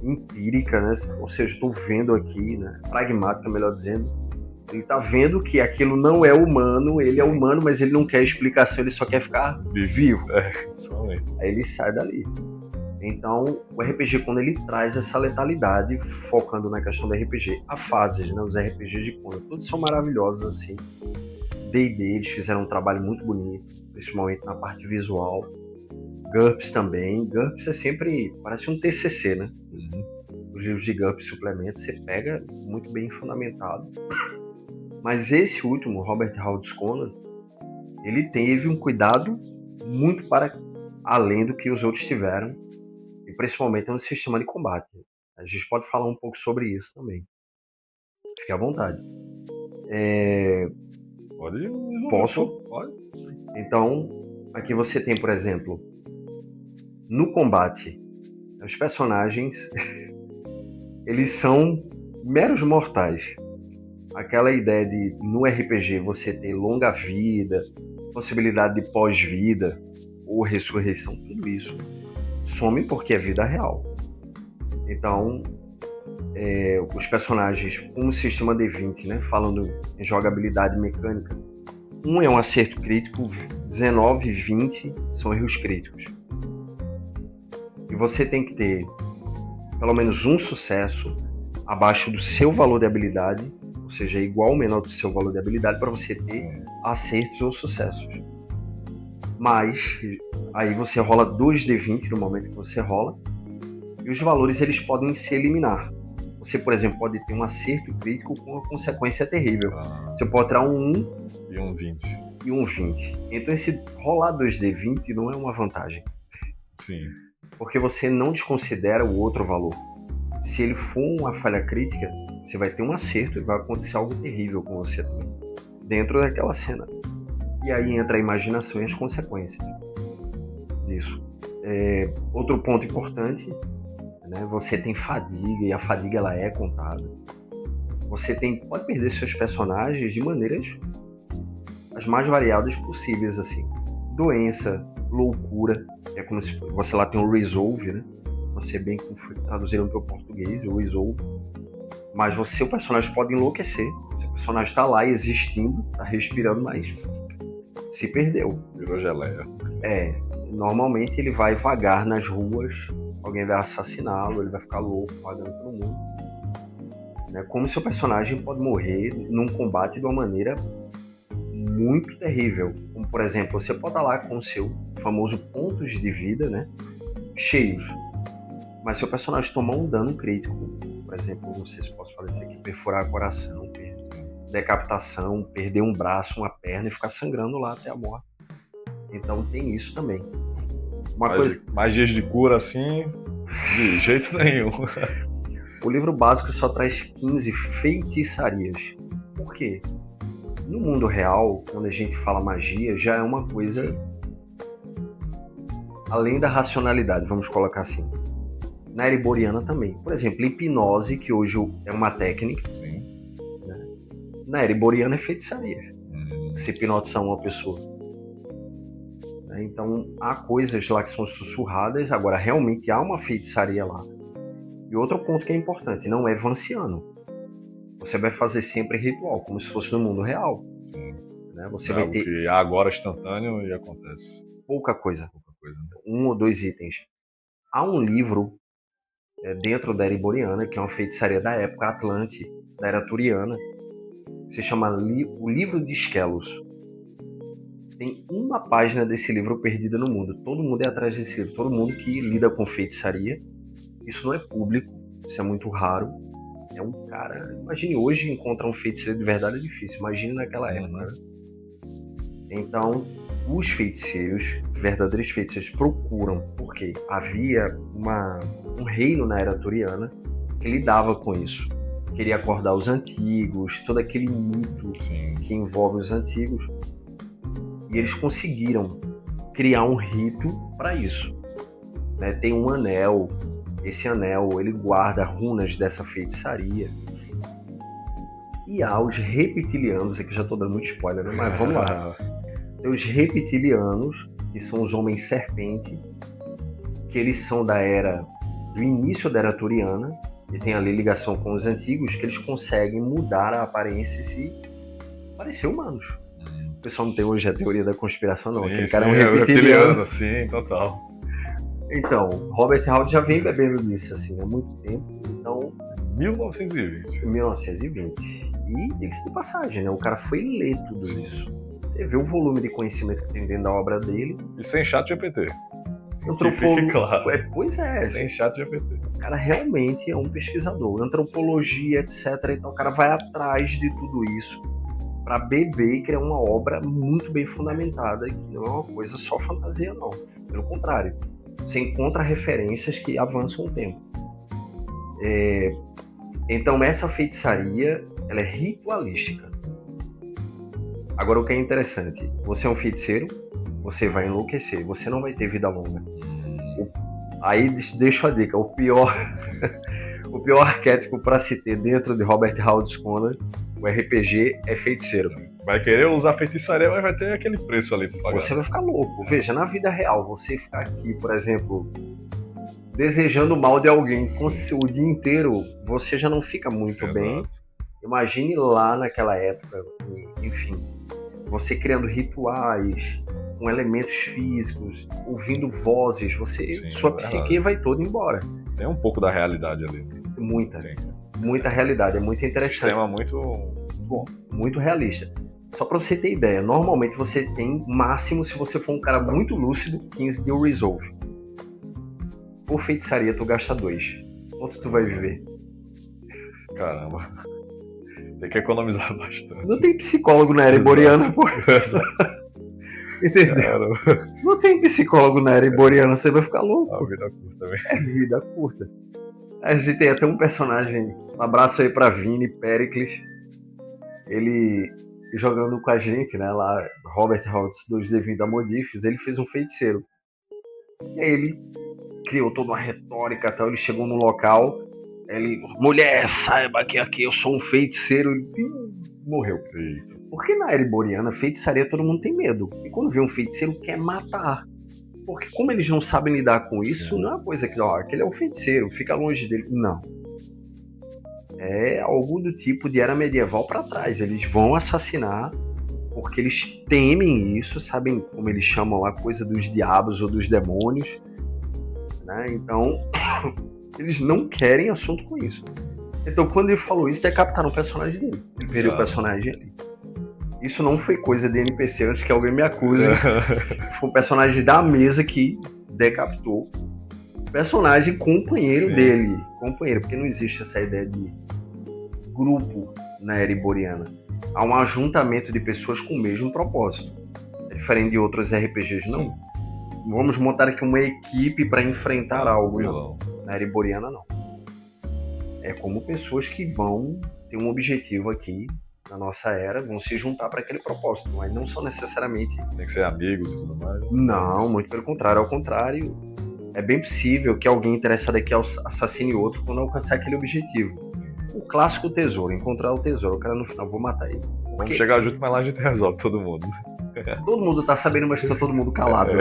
empírica, né? Ou seja, estou vendo aqui, né? Pragmática, melhor dizendo. Ele está vendo que aquilo não é humano, ele é humano, mas ele não quer explicação, ele só quer ficar vivo. Somente. Aí ele sai dali. Então, o RPG, quando ele traz essa letalidade, focando na questão do RPG, há fases, né? Os RPGs de Conan, todos são maravilhosos, assim. D&D, eles fizeram um trabalho muito bonito, principalmente na parte visual. GURPS também. GURPS é sempre, parece um TCC, né? os livros de GUP suplementos, você pega muito bem fundamentado. Mas esse último, Robert Howard Conant, ele teve um cuidado muito para além do que os outros tiveram, e principalmente no sistema de combate. A gente pode falar um pouco sobre isso também. Fique à vontade. Pode ir. Posso? Pode. Então, aqui você tem, por exemplo, no combate, os personagens, eles são meros mortais. Aquela ideia de, no RPG, você ter longa vida, possibilidade de pós-vida ou ressurreição, tudo isso some porque é vida real. Então, os personagens com o sistema D20, né, falando em jogabilidade mecânica, um é um acerto crítico, 19 e 20 são erros críticos. E você tem que ter pelo menos um sucesso abaixo do seu valor de habilidade, ou seja, igual ou menor do seu valor de habilidade, para você ter acertos ou sucessos. Mas aí você rola 2d20 no momento que você rola, e os valores eles podem se eliminar. Você, por exemplo, pode ter um acerto crítico com uma consequência terrível. Você pode tirar um 1 e um 20. E um 20. Então esse rolar 2d20 não é uma vantagem. Sim. Porque você não desconsidera o outro valor. Se ele for uma falha crítica, você vai ter um acerto e vai acontecer algo terrível com você também, dentro daquela cena. E aí entra a imaginação e as consequências disso. Outro ponto importante, né, você tem fadiga, e a fadiga ela é contada. Você pode perder seus personagens de maneiras as mais variadas possíveis, assim. Doença, loucura, é como se você lá tem um resolve, né? Não sei bem como foi traduzido para o português, o resolve. Mas o personagem pode enlouquecer. Seu personagem está lá existindo, está respirando, mas se perdeu. Virou geleia. Normalmente ele vai vagar nas ruas, alguém vai assassiná-lo, ele vai ficar louco, vagando pelo mundo. Né? Como seu personagem pode morrer num combate de uma maneira muito terrível. Como, por exemplo, você pode estar lá com o seu famoso pontos de vida, né, cheios. Mas seu personagem tomar um dano crítico, por exemplo, não sei se posso falar isso aqui, perfurar o coração, decapitação, perder um braço, uma perna e ficar sangrando lá até a morte. Então tem isso também. Mais dias de cura assim, de jeito nenhum. O livro básico só traz 15 feitiçarias. Por quê? No mundo real, quando a gente fala magia, já é uma coisa além da racionalidade, vamos colocar assim. Na ereboriana também. Por exemplo, hipnose, que hoje é uma técnica. Sim. Né? Na ereboriana é feitiçaria. Se hipnotizar uma pessoa. Então, há coisas lá que são sussurradas. Agora, realmente há uma feitiçaria lá. E outro ponto que é importante, não é vanciano. Você vai fazer sempre ritual, como se fosse no mundo real. Né? Você vai ter... que agora instantâneo e acontece. Pouca coisa. Né? 1 ou 2 itens. Há um livro dentro da ereboriana, que é uma feitiçaria da época Atlante, da era Turiana, que se chama O Livro de Esquelos. Tem uma página desse livro perdida no mundo. Todo mundo é atrás desse livro. Todo mundo que lida com feitiçaria. Isso não é público. Isso é muito raro. É um cara... Imagine hoje encontrar um feiticeiro de verdade é difícil. Imagine naquela época. Né? Então, os feiticeiros, verdadeiros feiticeiros, procuram. Porque havia um reino na era turiana que lidava com isso. Queria acordar os antigos, todo aquele mito que envolve os antigos. E eles conseguiram criar um rito para isso. Né? Tem um anel. Esse anel, ele guarda runas dessa feitiçaria. E há os reptilianos, aqui já estou dando muito spoiler, né? Mas vamos lá. Tem os reptilianos, que são os homens serpente, que eles são do início da era turiana, e tem ali ligação com os antigos, que eles conseguem mudar a aparência e se parecer humanos. O pessoal não tem hoje a teoria da conspiração, não. Aquele cara é um reptiliano. Sim, total. Então, Robert Howard já vem bebendo disso, assim, há muito tempo. Então... 1920. 1920. E diga-se de passagem, né? O cara foi ler tudo isso. Você vê o volume de conhecimento que tem dentro da obra dele. E sem chat GPT. Que fique claro. Pois é. Sem chat GPT. O cara realmente é um pesquisador. Antropologia, etc. Então o cara vai atrás de tudo isso para beber e criar uma obra muito bem fundamentada, que não é uma coisa só fantasia, não. Pelo contrário. Você encontra referências que avançam o tempo. Então essa feitiçaria, ela é ritualística. Agora o que é interessante, você é um feiticeiro, você vai enlouquecer, você não vai ter vida longa. Aí deixo a dica, o pior arquétipo para se ter dentro de Robert Howard Conner, o RPG, é feiticeiro. Vai querer usar feitiçaria, mas vai ter aquele preço ali pra pagar. Você vai ficar louco. Veja, na vida real, você ficar aqui, por exemplo, desejando o mal de alguém o dia inteiro, você já não fica muito bem. Exato. Imagine lá naquela época, enfim, você criando rituais com elementos físicos, ouvindo vozes, sua psique vai toda embora. Tem um pouco da realidade ali. Muita realidade, é muito interessante. Sistema muito bom. Muito realista. Só pra você ter ideia, normalmente você tem máximo, se você for um cara muito lúcido, 15 de resolve. Por feitiçaria tu gasta 2. Quanto tu vai viver? Caramba. Tem que economizar bastante. Não tem psicólogo na era iboriana, pô. Entendeu? Caramba. Não tem psicólogo na era iboriana, você vai ficar louco. A vida curta também. É vida curta. A gente tem até um personagem, um abraço aí pra Vini Pericles. Ele jogando com a gente, né, lá, Robert Howard 2D20 da Modifes, ele fez um feiticeiro. E aí ele criou toda uma retórica e tal, ele chegou no local, ele, mulher, saiba que aqui eu sou um feiticeiro, ele morreu. Porque na era iboriana, feitiçaria todo mundo tem medo. E quando vê um feiticeiro, quer matar. Porque como eles não sabem lidar com isso, não é uma coisa que, aquele é um feiticeiro, fica longe dele. Não. É algo do tipo de era medieval para trás. Eles vão assassinar porque eles temem isso, sabem como eles chamam lá, coisa dos diabos ou dos demônios, né? Então, eles não querem assunto com isso. Então, quando ele falou isso, decapitaram o personagem dele. Ele perdeu o personagem ali. Isso não foi coisa de NPC, antes que alguém me acuse. Foi um personagem da mesa que decapitou o personagem companheiro dele. Companheiro, porque não existe essa ideia de grupo na era iboriana. Há um ajuntamento de pessoas com o mesmo propósito. É diferente de outros RPGs, não. Vamos montar aqui uma equipe para enfrentar algo, não. Na era iboriana, não. É como pessoas que vão ter um objetivo aqui na nossa era, vão se juntar para aquele propósito, mas não são necessariamente... Tem que ser amigos e tudo mais. Não, muito pelo contrário. Ao contrário, é bem possível que alguém interessado aqui assassine outro quando alcançar aquele objetivo. O clássico tesouro, encontrar o tesouro. O cara no final, vou matar ele. Vamos chegar junto, mas lá a gente resolve todo mundo. Todo mundo tá sabendo, mas tá todo mundo calado.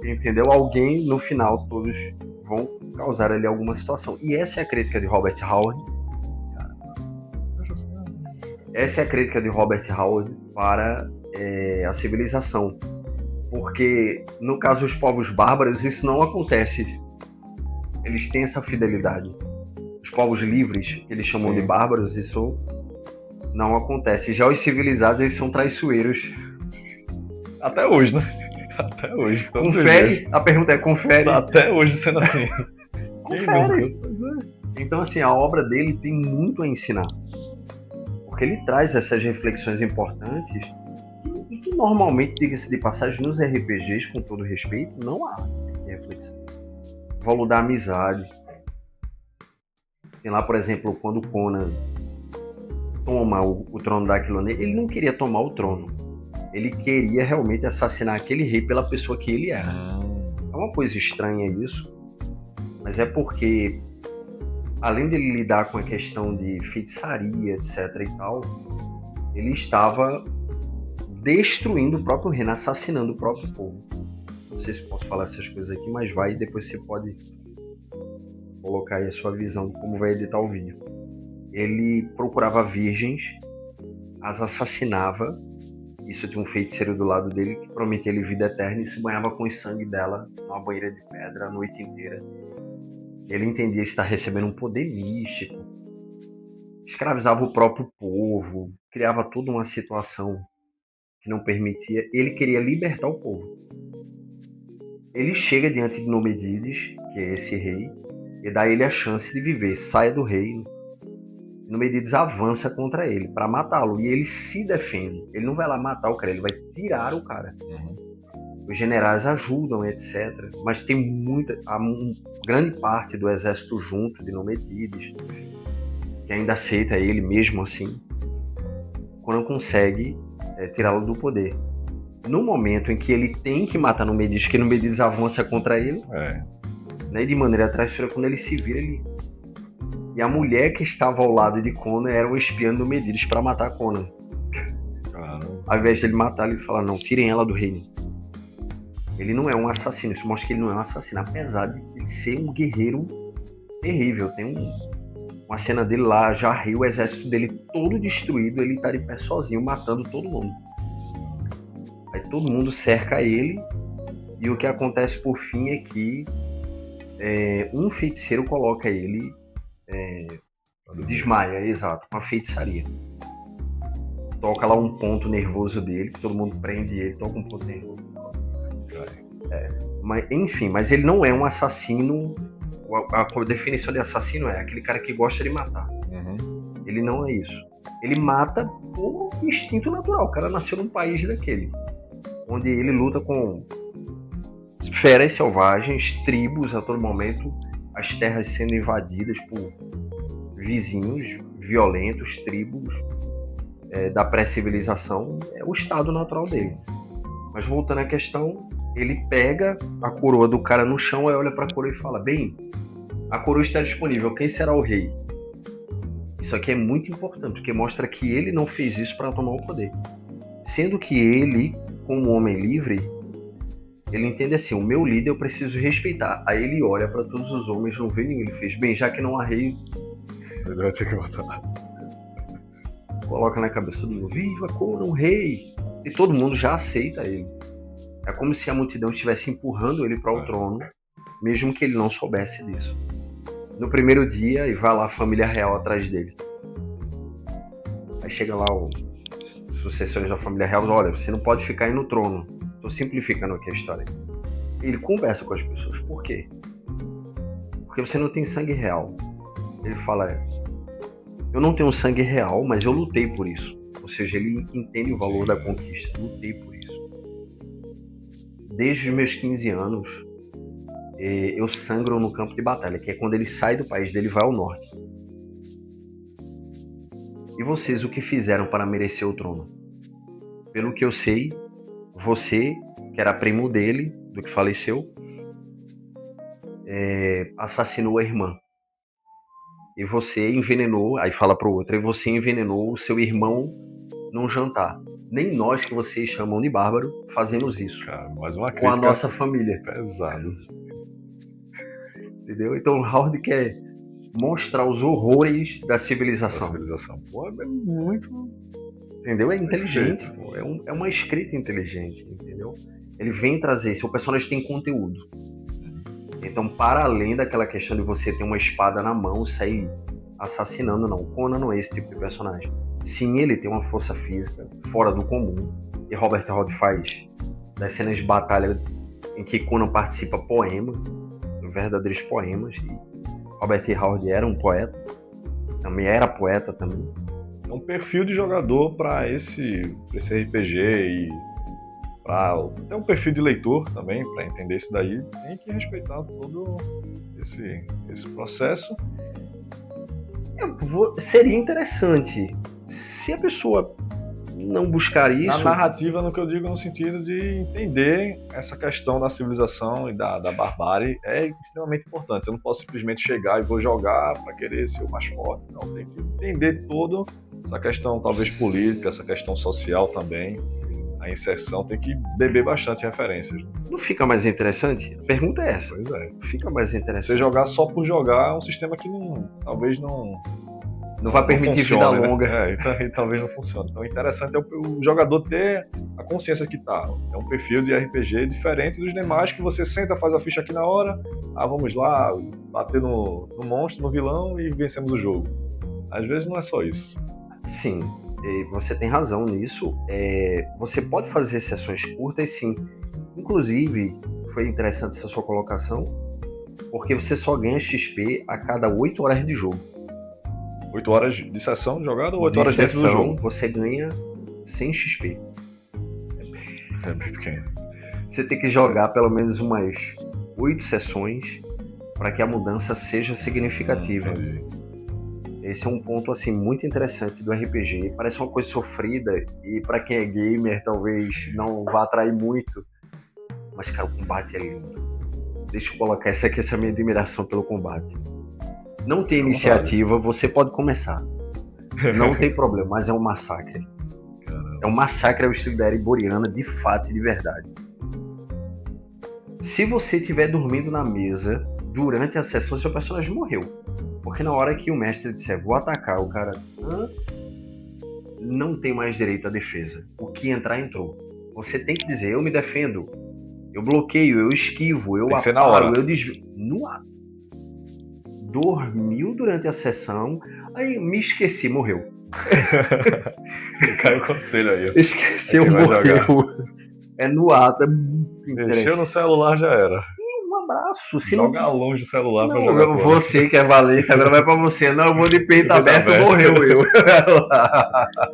Entendeu? Alguém, no final, todos vão causar ali alguma situação. E essa é a crítica de Robert Howard. Essa é a crítica de Robert Howard para a civilização. Porque, no caso dos povos bárbaros, isso não acontece. Eles têm essa fidelidade. Os povos livres, que eles chamam de bárbaros, isso não acontece. Já os civilizados, eles são traiçoeiros. Até hoje, né? Até hoje. Confere? A pergunta é, confere? Até hoje sendo assim. Confere. Então, assim, a obra dele tem muito a ensinar. Porque ele traz essas reflexões importantes e que normalmente, diga-se de passagem, nos RPGs, com todo respeito, não há reflexão. O valor da amizade. Tem lá, por exemplo, quando Conan toma o trono da Aquilônia, ele não queria tomar o trono. Ele queria realmente assassinar aquele rei pela pessoa que ele era. É uma coisa estranha isso, mas é porque, além dele lidar com a questão de feitiçaria, etc. e tal, ele estava destruindo o próprio reino, assassinando o próprio povo. Não sei se posso falar essas coisas aqui, mas vai, e depois você pode colocar aí a sua visão de como vai editar o vídeo. Ele procurava virgens, as assassinava. Isso tinha um feiticeiro do lado dele que prometia ele vida eterna e se banhava com o sangue dela numa banheira de pedra a noite inteira. Ele entendia estar recebendo um poder místico, escravizava o próprio povo, criava toda uma situação que não permitia. Ele queria libertar o povo. ele chega diante de Numedides, que é esse rei, e dá a ele a chance de viver. Saia do reino. Numedides avança contra ele para matá-lo, e ele se defende. Ele não vai lá matar o cara, ele vai tirar o cara. Os generais ajudam, etc. Mas tem grande parte do exército junto de Numedides, que ainda aceita ele mesmo assim, quando consegue tirá-lo do poder. No momento em que ele tem que matar Numedides, que Numedides avança contra ele, né, de maneira traiçoeira, quando ele se vira, ele... E a mulher que estava ao lado de Conan era o espião de Numedides para matar Conan. Ao invés de ele matar, ele fala, não, tirem ela do reino. Ele não é um assassino, isso mostra que ele não é um assassino, apesar de ele ser um guerreiro terrível. Tem uma cena dele lá, já rei, o exército dele todo destruído, ele tá de pé sozinho, matando todo mundo. Aí todo mundo cerca ele, e o que acontece por fim é que um feiticeiro coloca ele, desmaia, exato, com a feitiçaria. Toca lá um ponto nervoso dele, que todo mundo prende ele, toca um ponto nervoso. Mas ele não é um assassino. A definição de assassino é aquele cara que gosta de matar. Ele não é isso. Ele mata por instinto natural. O cara nasceu num país daquele, onde ele luta com feras selvagens, tribos a todo momento, as terras sendo invadidas por vizinhos violentos, tribos da pré-civilização. É o estado natural dele. Mas voltando à questão, ele pega a coroa do cara no chão, aí olha pra coroa e fala, bem, a coroa está disponível, quem será o rei? Isso aqui é muito importante, porque mostra que ele não fez isso para tomar o poder. Sendo que ele, como homem livre, ele entende assim, o meu líder eu preciso respeitar. Aí ele olha para todos os homens, não vê nenhum, ele fez, bem, já que não há rei, ele vai ter que botar. Coloca na cabeça do mundo, viva Conan, rei! E todo mundo já aceita ele. É como se a multidão estivesse empurrando ele para o trono, mesmo que ele não soubesse disso. No primeiro dia, e vai lá a família real atrás dele. Aí chega lá os sucessores da família real, olha, você não pode ficar aí no trono. Estou simplificando aqui a história. Ele conversa com as pessoas. Por quê? Porque você não tem sangue real. Ele fala, eu não tenho sangue real, mas eu lutei por isso. Ou seja, ele entende o valor da conquista. Lutei por isso. Desde os meus 15 anos, eu sangro no campo de batalha, que é quando ele sai do país dele e vai ao norte. E vocês, o que fizeram para merecer o trono? Pelo que eu sei, você, que era primo dele, do que faleceu, assassinou a irmã. E você envenenou, aí fala pro outro, e você envenenou o seu irmão num jantar. Nem nós, que vocês chamam de bárbaro, fazemos isso. Cara, mais uma com a nossa família. Pesado. Entendeu? Então o Howard quer mostrar os horrores da civilização. Pô, é muito... Entendeu? É inteligente. Pô. É uma escrita inteligente, entendeu? Ele vem trazer, seu personagem tem conteúdo. Então, para além daquela questão de você ter uma espada na mão e sair assassinando, não. Conan não é esse tipo de personagem. Sim, ele tem uma força física fora do comum. E Robert Howard faz das cenas de batalha em que Conan participa poema, verdadeiros poemas. E Robert Howard era um poeta, também era poeta também. É um perfil de jogador para esse RPG e até um perfil de leitor também, para entender isso daí, tem que respeitar todo esse processo. Seria interessante se a pessoa não buscar isso. Na narrativa, no que eu digo, no sentido de entender essa questão da civilização e da barbárie, é extremamente importante. Eu não posso simplesmente chegar e vou jogar para querer ser o mais forte. Não, tem que entender toda essa questão, talvez política, essa questão social também. A inserção tem que beber bastante referências. Não fica mais interessante? A pergunta é essa. Pois é. Fica mais interessante. Você jogar só por jogar é um sistema que talvez não vai permitir vida longa. Né? E talvez não funcione. Então, o interessante é o jogador ter a consciência que tá. É um perfil de RPG diferente dos demais, que você senta, faz a ficha aqui na hora, vamos lá, bater no monstro, no vilão e vencemos o jogo. Às vezes não é só isso. Sim. Você tem razão nisso. Você pode fazer sessões curtas, sim. Inclusive, foi interessante essa sua colocação, porque você só ganha XP a cada 8 horas de jogo. 8 horas de sessão jogada ou 8 De horas dentro do sessão, jogo? você ganha 100 XP. É bem pequeno. Você tem que jogar pelo menos umas 8 sessões para que a mudança seja significativa. Entendi. Esse é um ponto assim muito interessante do RPG. Parece uma coisa sofrida e para quem é gamer talvez não vá atrair muito. Mas, cara, o combate é lindo. Deixa eu colocar essa aqui, essa minha admiração pelo combate. Não tem iniciativa, você pode começar. Não tem problema, mas é um massacre. Caramba. É um massacre ao estilo da Ereboriana, de fato e de verdade. Se você estiver dormindo na mesa durante a sessão, seu personagem morreu. Porque na hora que o mestre disser, vou atacar, o cara não tem mais direito à defesa. O que entrar, entrou. Você tem que dizer, eu me defendo, eu bloqueio, eu esquivo, eu Tem que ser na hora. eu desvio. No ato. Dormiu durante a sessão, aí me esqueci, morreu. Caiu o conselho aí. Esqueceu, Quem vai morreu. É no ato, é muito interessante. Mexeu no celular, já era. Um abraço. Se Joga não... longe o celular pra Não, jogar fora. você que é valente, agora vai pra você. Não, eu vou de peito aberto, aberto. morreu eu.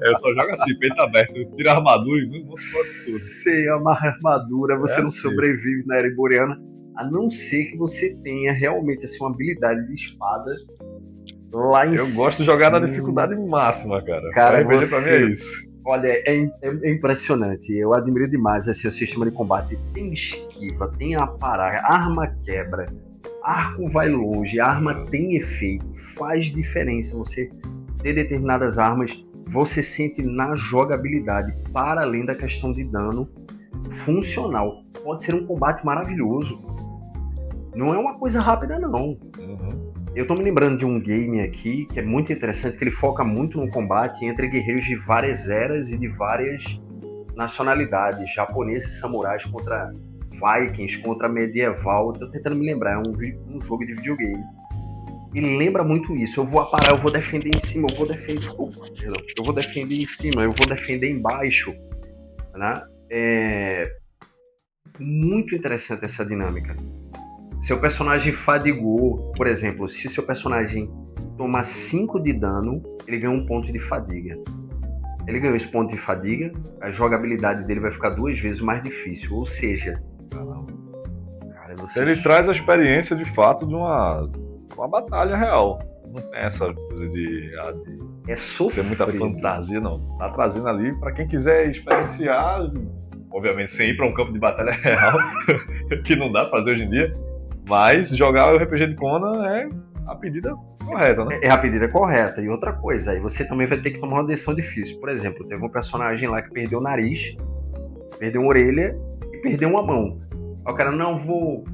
Eu só jogo assim, peito aberto. Tira a armadura e não se pode tudo. Sem amarra armadura, você não assim. sobrevive na Ereboriana, a não ser que você tenha realmente assim, uma habilidade de espada lá em Eu gosto de jogar na dificuldade máxima, cara. Cara, RPG pra você- mim é isso. Olha, é impressionante. Eu admiro demais assim, o sistema de combate. Tem esquiva, tem aparar, arma quebra, arco vai longe, arma tem efeito, faz diferença. Você ter determinadas armas, você sente na jogabilidade, para além da questão de dano funcional. Pode ser um combate maravilhoso. Não é uma coisa rápida, não. Uhum. Eu tô me lembrando de um game aqui que é muito interessante, que ele foca muito no combate entre guerreiros de várias eras e de várias nacionalidades, japoneses e samurais contra vikings, contra medieval. Eu tô tentando me lembrar, é um jogo de videogame. E lembra muito isso. Eu vou aparar, eu vou defender em cima, eu vou defender. Eu vou defender em cima, eu vou defender embaixo. Né? É muito interessante essa dinâmica. Seu personagem fadigou, por exemplo, se seu personagem tomar 5 de dano, ele ganha 1 ponto de fadiga. Ele ganhou esse ponto de fadiga, a jogabilidade dele vai ficar 2 vezes mais difícil. Ou seja, cara, você... Ele traz a experiência de fato de uma batalha real. Não tem essa coisa de é ser muita sofrido. fantasia, não. Tá trazendo ali pra quem quiser experienciar, obviamente sem ir pra um campo de batalha real, que não dá pra fazer hoje em dia. Mas jogar o RPG de Conan é a pedida correta, né? É a pedida correta. E outra coisa, aí você também vai ter que tomar uma decisão difícil. Por exemplo, teve um personagem lá que perdeu o nariz, perdeu uma orelha e perdeu uma mão. Aí o cara, não, vou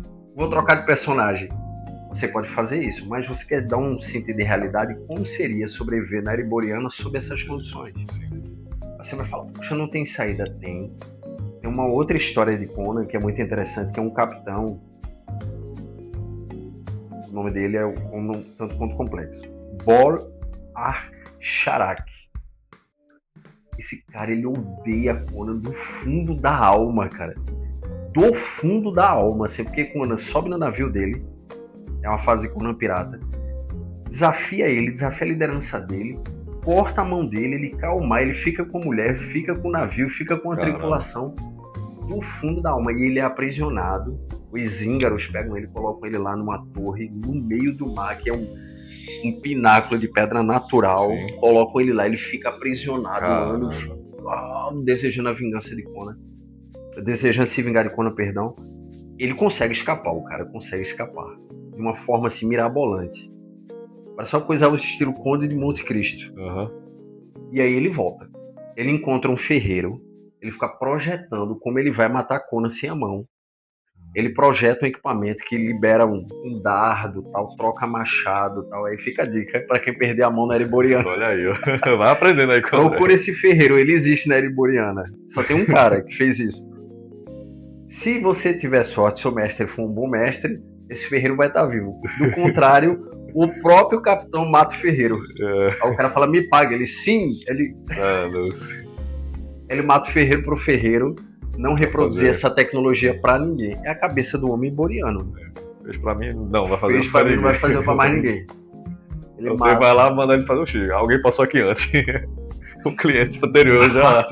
trocar de personagem. Você pode fazer isso, mas você quer dar um sentido de realidade, como seria sobreviver na Ereboriana sob essas condições? Sim. Você vai falar, puxa, não tem saída? Tem. Tem uma outra história de Conan que é muito interessante, que é um capitão. O nome dele é um tanto quanto complexo. Bor Ar-Sharak. Esse cara, ele odeia Conan do fundo da alma, cara. Do fundo da alma, assim, porque Conan sobe no navio dele, é uma fase Conan pirata, desafia ele, desafia a liderança dele, corta a mão dele, ele calma, ele fica com a mulher, fica com o navio, fica com a Caramba. tripulação do fundo da alma, e ele é aprisionado. Os Íngaros pegam ele, colocam ele lá numa torre no meio do mar, que é um pináculo de pedra natural. Sim. Colocam ele lá, ele fica aprisionado Caramba. anos, desejando a vingança de Conan, desejando se vingar de Conan, perdão. Ele consegue escapar, o cara consegue escapar de uma forma assim mirabolante. Parece uma coisa ao estilo Conde de Monte Cristo. Uhum. E aí ele volta. Ele encontra um ferreiro, ele fica projetando como ele vai matar Conan sem a mão. Ele projeta um equipamento que libera um dardo, tal, troca machado, tal. Aí fica a dica para quem perder a mão na Ereboriana. Olha aí, ó. Vai aprendendo aí com o André. Procura esse ferreiro, ele existe na Ereboriana. Só tem um cara que fez isso. Se você tiver sorte, seu mestre for um bom mestre, esse ferreiro vai estar vivo. Do contrário, o próprio capitão mata o ferreiro. Aí o cara fala, me paga. Ele, sim. Ele mata o ferreiro pro ferreiro. não reproduzir essa tecnologia para ninguém. É a cabeça do homem iboriano. Fez pra mim, não vai fazer Fez pra mim, não vai fazer pra mais ninguém. Ele você vai lá, manda ele fazer o X. Alguém passou aqui antes. O cliente anterior já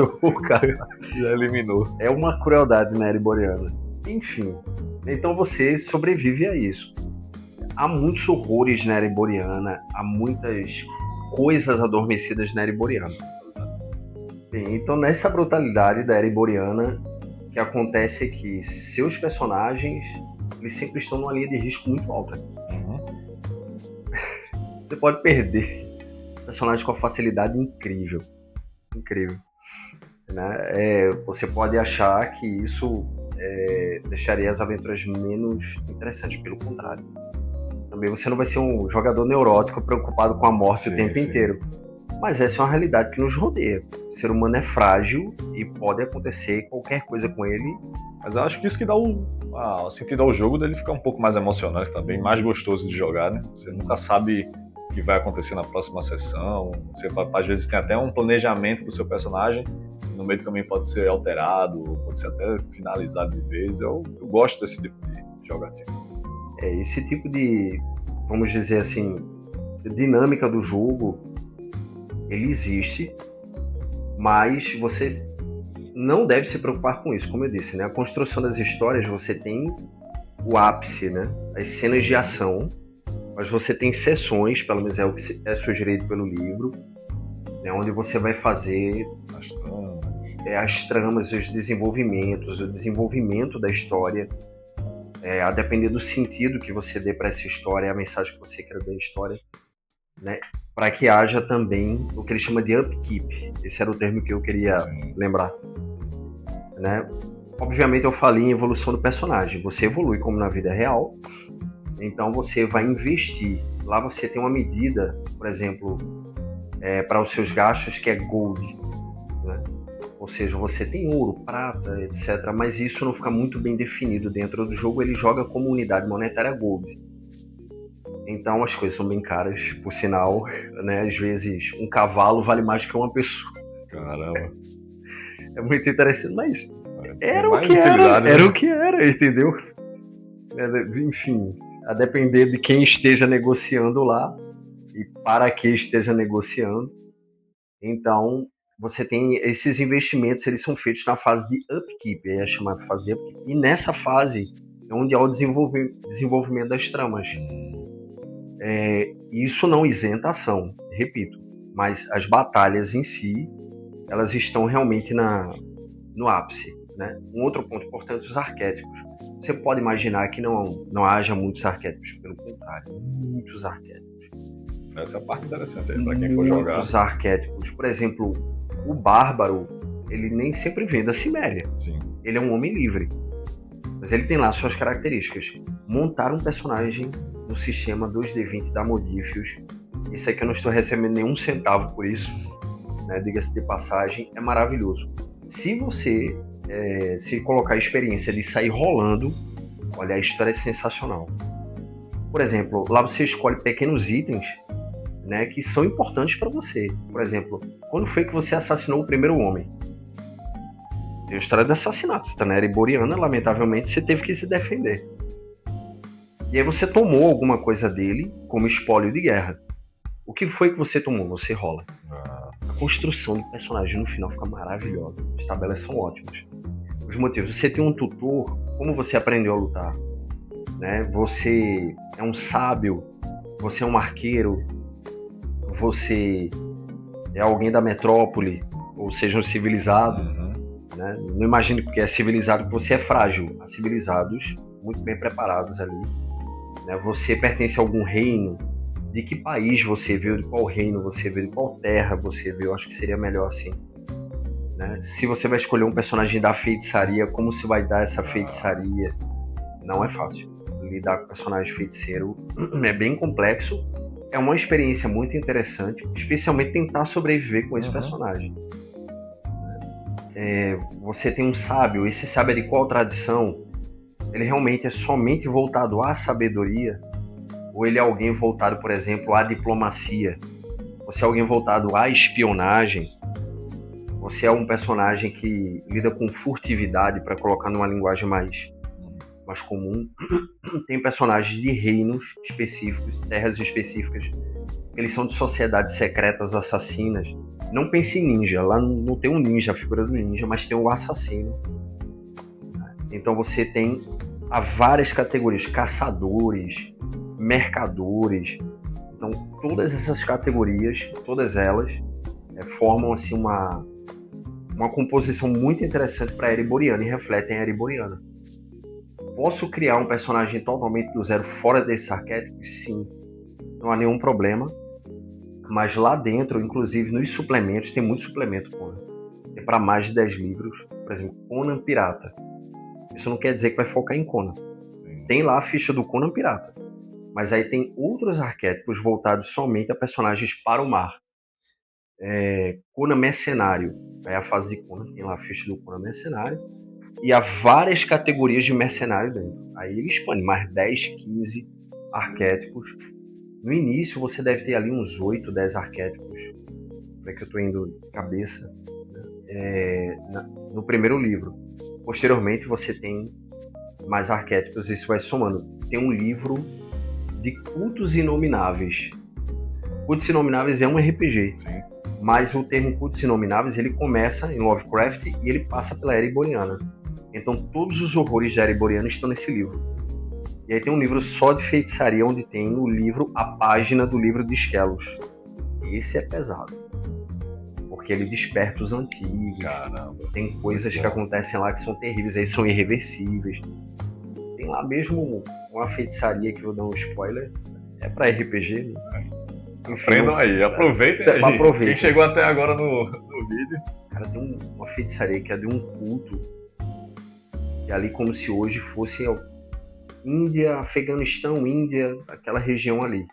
eliminou. É uma crueldade na era iboriana. Enfim, então você sobrevive a isso. Há muitos horrores na era iboriana, há muitas coisas adormecidas na era iboriana. Bem, então nessa brutalidade da era iboriana, o que acontece é que seus personagens, eles sempre estão numa linha de risco muito alta. Você pode perder personagens com uma facilidade incrível. Incrível. Né? Você pode achar que isso deixaria as aventuras menos interessantes, pelo contrário. Também você não vai ser um jogador neurótico preocupado com a morte o tempo inteiro. Mas essa é uma realidade que nos rodeia. O ser humano é frágil e pode acontecer qualquer coisa com ele. Mas eu acho que isso que dá o sentido ao jogo dele ficar um pouco mais emocionante também, mais gostoso de jogar, né? Você nunca sabe o que vai acontecer na próxima sessão. Você, às vezes, tem até um planejamento pro seu personagem, no meio do caminho pode ser alterado, pode ser até finalizado de vez. Eu gosto desse tipo de jogatina. Esse tipo de, vamos dizer assim, dinâmica do jogo, ele existe, mas você não deve se preocupar com isso, como eu disse, né? A construção das histórias, você tem o ápice, né? As cenas de ação, mas você tem sessões, pelo menos é o que é sugerido pelo livro, né? Onde você vai fazer as tramas, os desenvolvimentos, o desenvolvimento da história, a depender do sentido que você dê para essa história, a mensagem que você quer dar à história, né? Para que haja também o que ele chama de upkeep. Esse era o termo que eu queria lembrar. Né? Obviamente eu falei em evolução do personagem. Você evolui como na vida real, então você vai investir. Lá você tem uma medida, por exemplo, para os seus gastos, que é gold. Né? Ou seja, você tem ouro, prata, etc. Mas isso não fica muito bem definido dentro do jogo. Ele joga como unidade monetária gold. Então as coisas são bem caras, por sinal, né? Às vezes um cavalo vale mais que uma pessoa. Caramba. É muito interessante, mas era o que era, entendeu? Enfim, a depender de quem esteja negociando lá e para que esteja negociando. Então, você tem esses investimentos, eles são feitos na fase de upkeep, é chamada fase de upkeep. E nessa fase é onde há o desenvolvimento das tramas. Isso não isenta a ação, repito, mas as batalhas em si, elas estão realmente no ápice. Né? Um outro ponto importante, os arquétipos. Você pode imaginar que não haja muitos arquétipos, pelo contrário, muitos arquétipos. Essa é a parte interessante aí, para quem for jogar. Muitos arquétipos. Por exemplo, o bárbaro, ele nem sempre vem da Ciméria. Sim. Ele é um homem livre, mas ele tem lá suas características. Montar um personagem no sistema 2D20 da Modiphius, isso aqui eu não estou recebendo nenhum centavo por isso, né? Diga-se de passagem, é maravilhoso. Se você se colocar a experiência de sair rolando, olha, a história é sensacional. Por exemplo, lá você escolhe pequenos itens, né, que são importantes para você. Por exemplo, quando foi que você assassinou o primeiro homem? Tem a história de assassinato. Você tá na era iboriana, lamentavelmente você teve que se defender. E aí você tomou alguma coisa dele como espólio de guerra. O que foi que você tomou? Você rola. A construção do personagem no final fica maravilhosa. As tabelas são ótimas. Os motivos. Você tem um tutor, como você aprendeu a lutar? Né? Você é um sábio, você é um arqueiro, você é alguém da metrópole, ou seja, um civilizado. Né? Não imagine porque é civilizado que você é frágil. Há civilizados muito bem preparados ali. Né? Você pertence a algum reino. De que país você veio, de qual reino você veio, de qual terra você veio, acho que seria melhor assim. Né? Se você vai escolher um personagem da feitiçaria, como se vai dar essa feitiçaria? Não é fácil. Lidar com o personagem feiticeiro é bem complexo. É uma experiência muito interessante, especialmente tentar sobreviver com esse personagem. Você tem um sábio, esse sábio é de qual tradição? Ele realmente é somente voltado à sabedoria? Ou ele é alguém voltado, por exemplo, à diplomacia? Você é alguém voltado à espionagem? você é um personagem que lida com furtividade, para colocar numa linguagem mais comum. Tem personagens de reinos específicos, terras específicas. Eles são de sociedades secretas assassinas. Não pense em ninja. Lá não tem um ninja, a figura do ninja, mas tem o assassino. Então você tem várias categorias. Caçadores, mercadores. Então todas essas categorias, todas elas, formam assim uma composição muito interessante para a Ereboriana e refletem a Ereboriana. Posso criar um personagem totalmente do zero fora desses arquétipos? Sim, não há nenhum problema. Mas lá dentro, inclusive nos suplementos, tem muito suplemento Conan. Tem para mais de 10 livros. Por exemplo, Conan Pirata. Isso não quer dizer que vai focar em Conan. Tem lá a ficha do Conan Pirata. Mas aí tem outros arquétipos voltados somente a personagens para o mar. Conan Mercenário. Aí a fase de Conan tem lá a ficha do Conan Mercenário. E há várias categorias de mercenário dentro. Aí ele expande mais 10, 15 arquétipos. No início você deve ter ali uns 8, 10 arquétipos. É que eu estou indo de cabeça. No primeiro livro. Posteriormente você tem mais arquétipos e isso vai somando. Tem um livro de cultos inomináveis. Cultos inomináveis é um RPG. Sim. Mas o termo cultos inomináveis ele começa em Lovecraft e ele passa pela Ereboriana. Então todos os horrores da Ereboriana estão nesse livro. E aí tem um livro só de feitiçaria, onde tem o livro, a página do livro de Skelos. Esse é pesado. Porque ele desperta os antigos. Caramba. Tem coisas que acontecem lá que são terríveis, aí são irreversíveis. Tem lá mesmo uma feitiçaria que eu vou dar um spoiler. É pra RPG, né? Aprendam aí, aproveitem aí. Aproveitem. Quem chegou até agora no vídeo. Cara, tem uma feitiçaria que é de um culto. E ali como se hoje fosse Índia, Afeganistão, Índia, aquela região ali.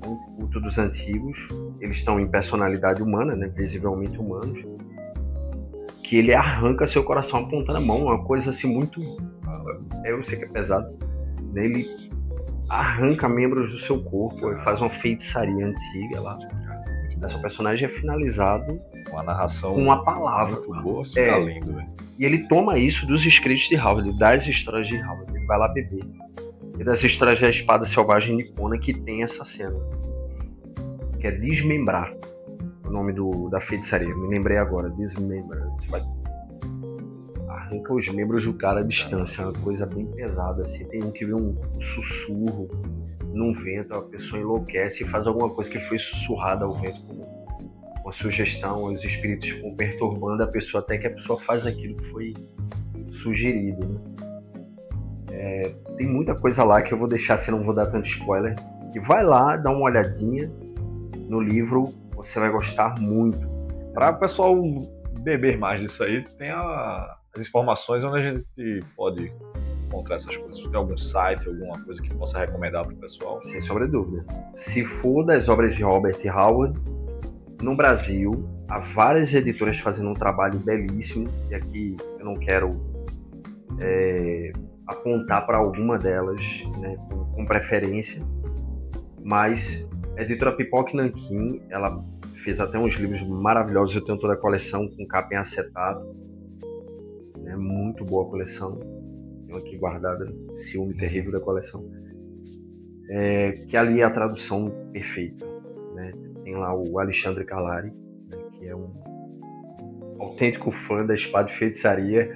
O culto dos antigos, eles estão em personalidade humana, né, visivelmente humanos, que ele arranca seu coração apontando a mão, uma coisa assim muito... Eu sei que é pesado. Né, ele arranca membros do seu corpo, ele faz uma feitiçaria antiga lá. Esse personagem é finalizado uma narração com uma palavra. Muito boa, fica lindo, velho. E ele toma isso dos escritos de Howard, das histórias de Howard. Ele vai lá beber. E das histórias da espada selvagem de Conan, que tem essa cena. Que é Desmembrar. O nome da feitiçaria. Me lembrei agora. Desmembrar. Você vai... arranca os membros do cara à distância. É uma coisa bem pesada. Assim. Tem um que vê um sussurro num vento. A pessoa enlouquece e faz alguma coisa que foi sussurrada ao vento. Como uma sugestão, os espíritos ficam perturbando a pessoa até que a pessoa faz aquilo que foi sugerido, né? Tem muita coisa lá que eu vou deixar, se não vou dar tanto spoiler. E vai lá, dá uma olhadinha no livro, você vai gostar muito. Para o pessoal beber mais disso aí, tem as informações onde a gente pode encontrar essas coisas. Tem algum site, alguma coisa que possa recomendar para o pessoal? Sem sombra de dúvida. Se for das obras de Robert Howard, no Brasil, há várias editoras fazendo um trabalho belíssimo, e aqui eu não quero apontar para alguma delas, né, com preferência, mas a editora Pipoca Nanquim, ela fez até uns livros maravilhosos, eu tenho toda a coleção com capa em acetato, né, muito boa a coleção, tenho aqui guardada, ciúme terrível da coleção, que ali é a tradução perfeita, né? Tem lá o Alexandre Calari, né, que é um autêntico fã da espada de feitiçaria,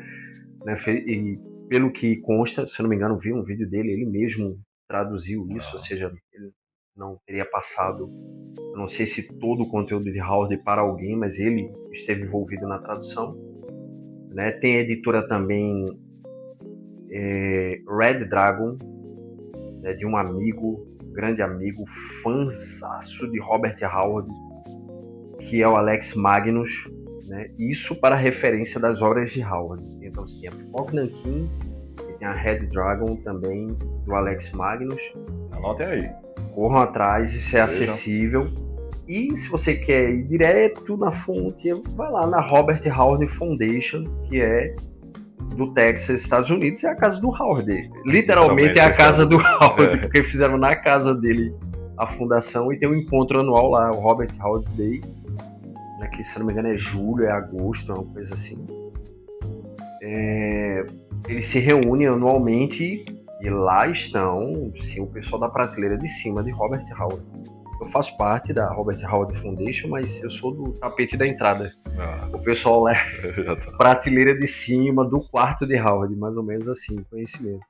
né, e pelo que consta, se eu não me engano, vi um vídeo dele, ele mesmo traduziu isso, ou seja, ele não teria passado, eu não sei se todo o conteúdo de Howard para alguém, mas ele esteve envolvido na tradução, né? Tem a editora também Red Dragon, né, de um amigo, grande amigo, fãzaço de Robert Howard, que é o Alex Magnus, né? Isso para referência das obras de Howard. Então você tem a Pipoca Nanquim, e tem a Red Dragon também, do Alex Magnus. Anotem aí. Corram atrás, isso é acessível. E se você quer ir direto na fonte, vai lá na Robert Howard Foundation, que é do Texas, Estados Unidos, é a casa do Howard. Literalmente é a casa do Howard, porque fizeram na casa dele a fundação e tem um encontro anual lá, o Robert Howard Day. né, que se não me engano é julho, é agosto, é uma coisa assim. Eles se reúnem anualmente e lá estão, sim, o pessoal da prateleira de cima de Robert Howard. Eu faço parte da Robert Howard Foundation, mas eu sou do tapete da entrada. O pessoal lá é prateleira de cima do quarto de Howard, mais ou menos assim, conhecimento.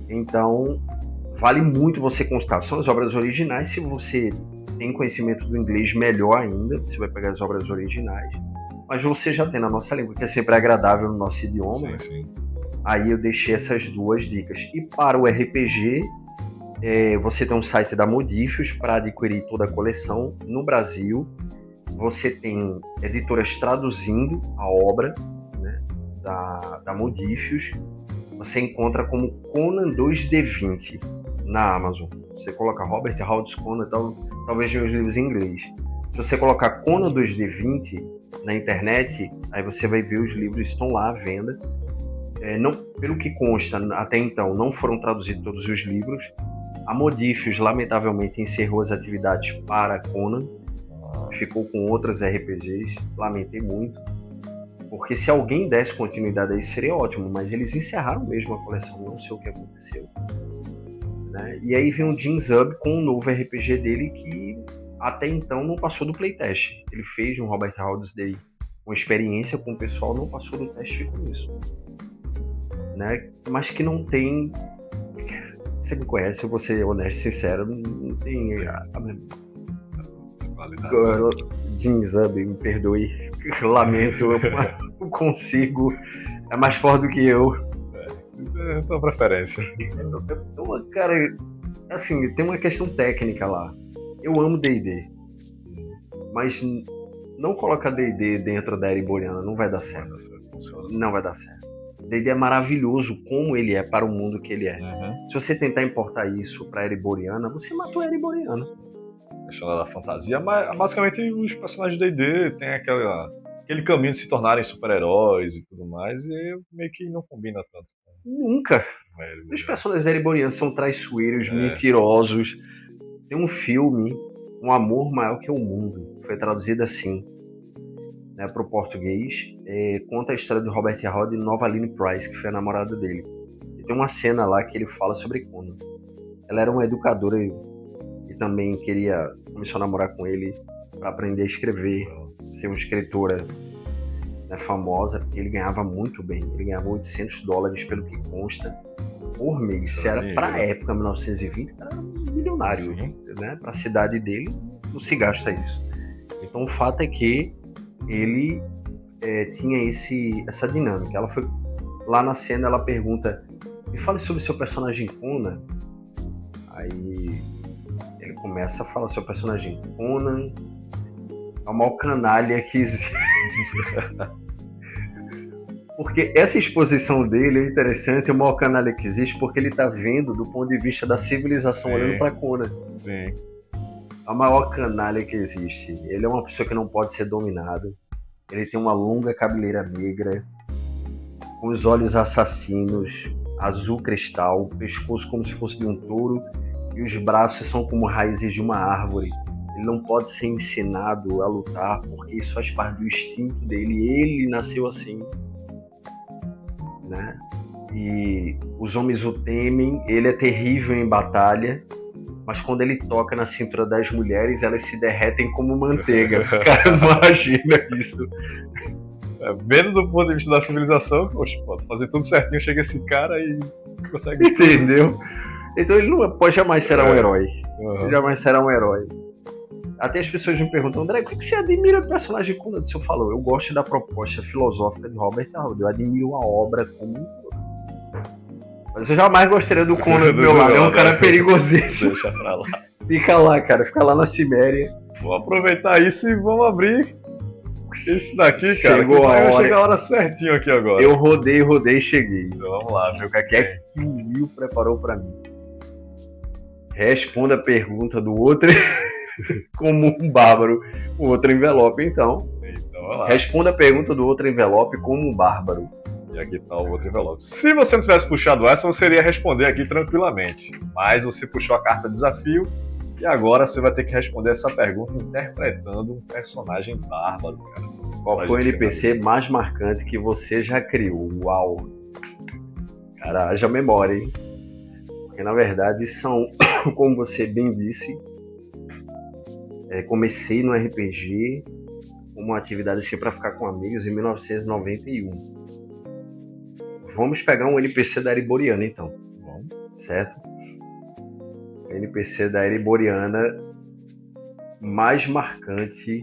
Então, vale muito você constar. São as obras originais. Se você tem conhecimento do inglês, melhor ainda, você vai pegar as obras originais. Mas você já tem na nossa língua, que é sempre agradável no nosso idioma. Sim. Aí eu deixei essas duas dicas. E para o RPG, você tem um site da Modifius para adquirir toda a coleção. No Brasil, você tem editoras traduzindo a obra, né, da Modifius. Você encontra como Conan 2D20 na Amazon. Você coloca Robert Howard Conan, talvez venha os livros em inglês. Se você colocar Conan 2D20 na internet, aí você vai ver os livros estão lá à venda. Não, pelo que consta, até então, não foram traduzidos todos os livros. A Modifius, lamentavelmente, encerrou as atividades para Conan. Ficou com outros RPGs. Lamentei muito. Porque se alguém desse continuidade aí, seria ótimo. Mas eles encerraram mesmo a coleção. Não sei o que aconteceu. Né? E aí vem o Jim Zub com um novo RPG dele que até então não passou do playtest. Ele fez um Robert Howard Day com experiência com o pessoal, não passou do teste, ficou nisso. Né? Mas que não tem... Você me conhece, eu vou ser honesto e sincero, não tem a mesma... Jim Zub, me perdoe, lamento, eu não consigo, é mais forte do que eu. É tua preferência. Cara, assim, tem uma questão técnica lá. Eu amo D&D, mas não coloca D&D dentro da Ereboriana, não vai dar certo. Não vai dar certo. D&D é maravilhoso como ele é para o mundo que ele é. Se você tentar importar isso para a Ereboriana, você matou a Ereboriana. Questão da fantasia, mas basicamente os personagens de D&D têm aquele caminho de se tornarem super-heróis e tudo mais, e meio que não combina tanto. Nunca. Os personagens ereborianos são traiçoeiros, mentirosos. Tem um filme, Um Amor Maior que o Mundo, foi traduzido assim, né, para o português. Conta a história de Robert Howard e Nova Lynn Price, que foi a namorada dele. E tem uma cena lá que ele fala sobre Conan. Ela era uma educadora e também começou a namorar com ele para aprender a escrever, ser uma escritora, né, famosa, porque ele ganhava muito bem. Ele ganhava $800 pelo que consta por mês. Se era para a época, 1920, era milionário, né? Para a cidade dele, não se gasta isso. Então o fato é que ele tinha essa dinâmica. Ela foi lá na cena, ela pergunta: me fale sobre seu personagem Conan. Aí ele começa a falar: seu personagem Conan é o maior canalha que existe. Porque essa exposição dele é interessante, é o maior canalha que existe, porque ele está vendo do ponto de vista da civilização, olhando para Conan. Sim. A maior canalha que existe. Ele é uma pessoa que não pode ser dominado. Ele tem uma longa cabeleira negra, com os olhos assassinos, azul cristal, o pescoço como se fosse de um touro, e os braços são como raízes de uma árvore. Ele não pode ser ensinado a lutar, porque isso faz parte do instinto dele. Ele nasceu assim, né? E os homens o temem. Ele é terrível em batalha, mas quando ele toca na cintura das mulheres, elas se derretem como manteiga. Cara, imagina isso. Vendo do ponto de vista da civilização, poxa, pode fazer tudo certinho, chega esse cara e consegue... Entendeu? Então ele não pode jamais ser um herói. Ele jamais será um herói. Até as pessoas me perguntam: André, o que você admira do personagem Conan? Eu falo: eu gosto da proposta filosófica de Robert Howard, eu admiro a obra como um todo. Mas eu jamais gostaria do Conan do meu lado, é um cara perigosíssimo. Deixa pra lá. Fica lá, cara, fica lá na Ciméria. Vou aproveitar isso e vamos abrir esse daqui, cara. Chegou a hora. Chega a hora certinho aqui agora. Eu rodei e cheguei. Então vamos lá, ver o que é que o Will preparou pra mim. Responda a pergunta do outro como um bárbaro. O outro envelope, então. Vamos lá. Responda a pergunta do outro envelope como um bárbaro. E aqui tá o outro envelope. Se você não tivesse puxado essa, você iria responder aqui tranquilamente. Mas você puxou a carta desafio E agora você vai ter que responder essa pergunta interpretando um personagem bárbaro, cara. Qual foi o NPC mais marcante que você já criou? Uau! Cara, haja memória, hein? Porque na verdade são, como você bem disse, comecei no RPG como uma atividade assim para ficar com amigos em 1991. Vamos pegar um NPC da Ereboriana, então. Certo? O NPC da Ereboriana mais marcante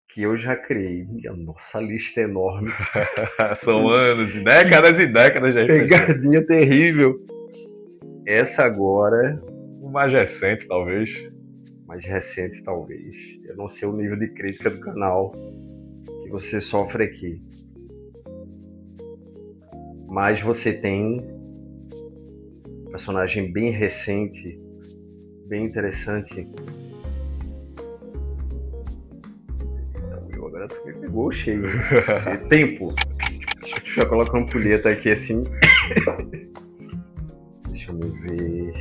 que eu já criei. Nossa, a lista é enorme. São anos, e décadas de RPG. Pegadinha terrível. Essa agora... O mais recente, talvez. Mais recente, talvez. Eu não sei o nível de crítica do canal que você sofre aqui. Mas você tem um personagem bem recente, bem interessante. Então, eu agora tu me pegou cheio. Tempo. Deixa eu colocar uma ampulheta aqui assim. Deixa eu me ver.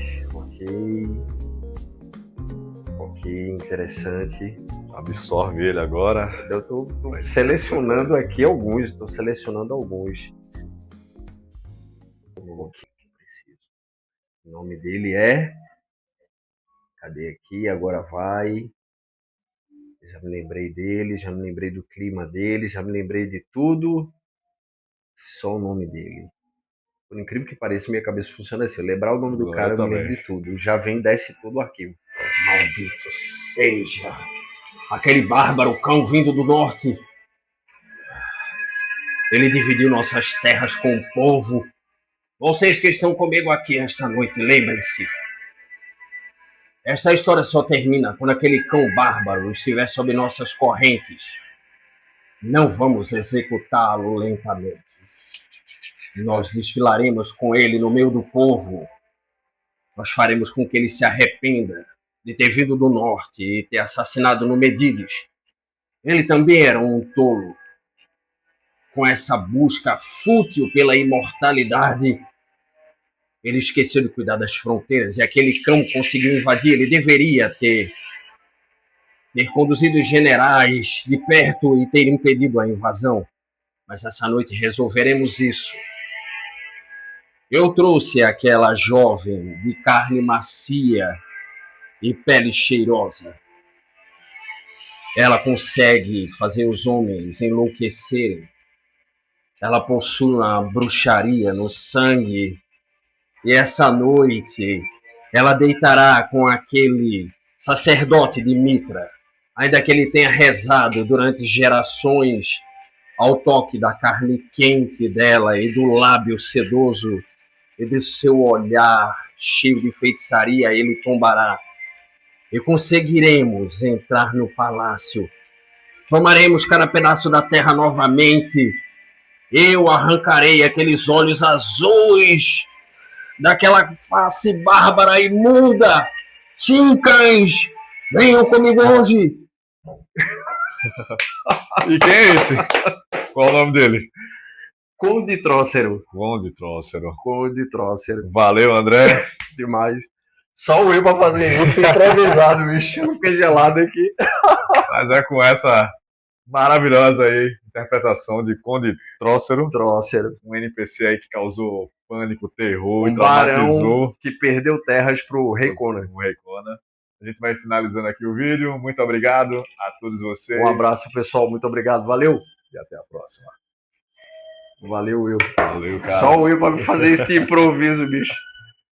Ok, interessante. Absorve ele agora. Eu tô selecionando aqui alguns. O nome dele é... Cadê aqui? Agora vai. Já me lembrei dele, já me lembrei do clima dele, já me lembrei de tudo. Só o nome dele. Por incrível que pareça, minha cabeça funciona assim. Lembrar o nome do cara, eu me lembro de tudo. Já vem, desce todo o arquivo. Maldito seja! Aquele bárbaro cão vindo do norte. Ele dividiu nossas terras com o povo. Vocês que estão comigo aqui esta noite, lembrem-se. Essa história só termina quando aquele cão bárbaro estiver sob nossas correntes. Não vamos executá-lo lentamente. Nós desfilaremos com ele no meio do povo. Nós faremos com que ele se arrependa de ter vindo do norte e ter assassinado no Medídeos. Ele também era um tolo. Com essa busca fútil pela imortalidade, ele esqueceu de cuidar das fronteiras e aquele cão conseguiu invadir. Ele deveria ter conduzido os generais de perto e ter impedido a invasão. Mas essa noite resolveremos isso. Eu trouxe aquela jovem de carne macia e pele cheirosa. Ela consegue fazer os homens enlouquecerem. Ela possui uma bruxaria no sangue. E essa noite ela deitará com aquele sacerdote de Mitra, ainda que ele tenha rezado durante gerações ao toque da carne quente dela e do lábio sedoso e do seu olhar cheio de feitiçaria, ele tombará. E conseguiremos entrar no palácio. Tomaremos cada pedaço da terra novamente. Eu arrancarei aqueles olhos azuis daquela face bárbara e imunda. Sim, cães, venham comigo hoje. E quem é esse? Qual o nome dele? Conde Trócero. Conde Trócero. Conde Trócero. Valeu, André. Demais. Só o eu pra fazer isso improvisado, bicho. Eu fiquei gelado aqui. Mas é com essa maravilhosa aí interpretação de Conde Trócero. Um NPC aí que causou pânico, terror, um barão que perdeu terras pro Rei Conan. A gente vai finalizando aqui o vídeo. Muito obrigado a todos vocês. Um abraço, pessoal. Muito obrigado. Valeu. E até a próxima. Valeu, Will. Valeu, cara. Só o Will pra me fazer esse improviso, bicho.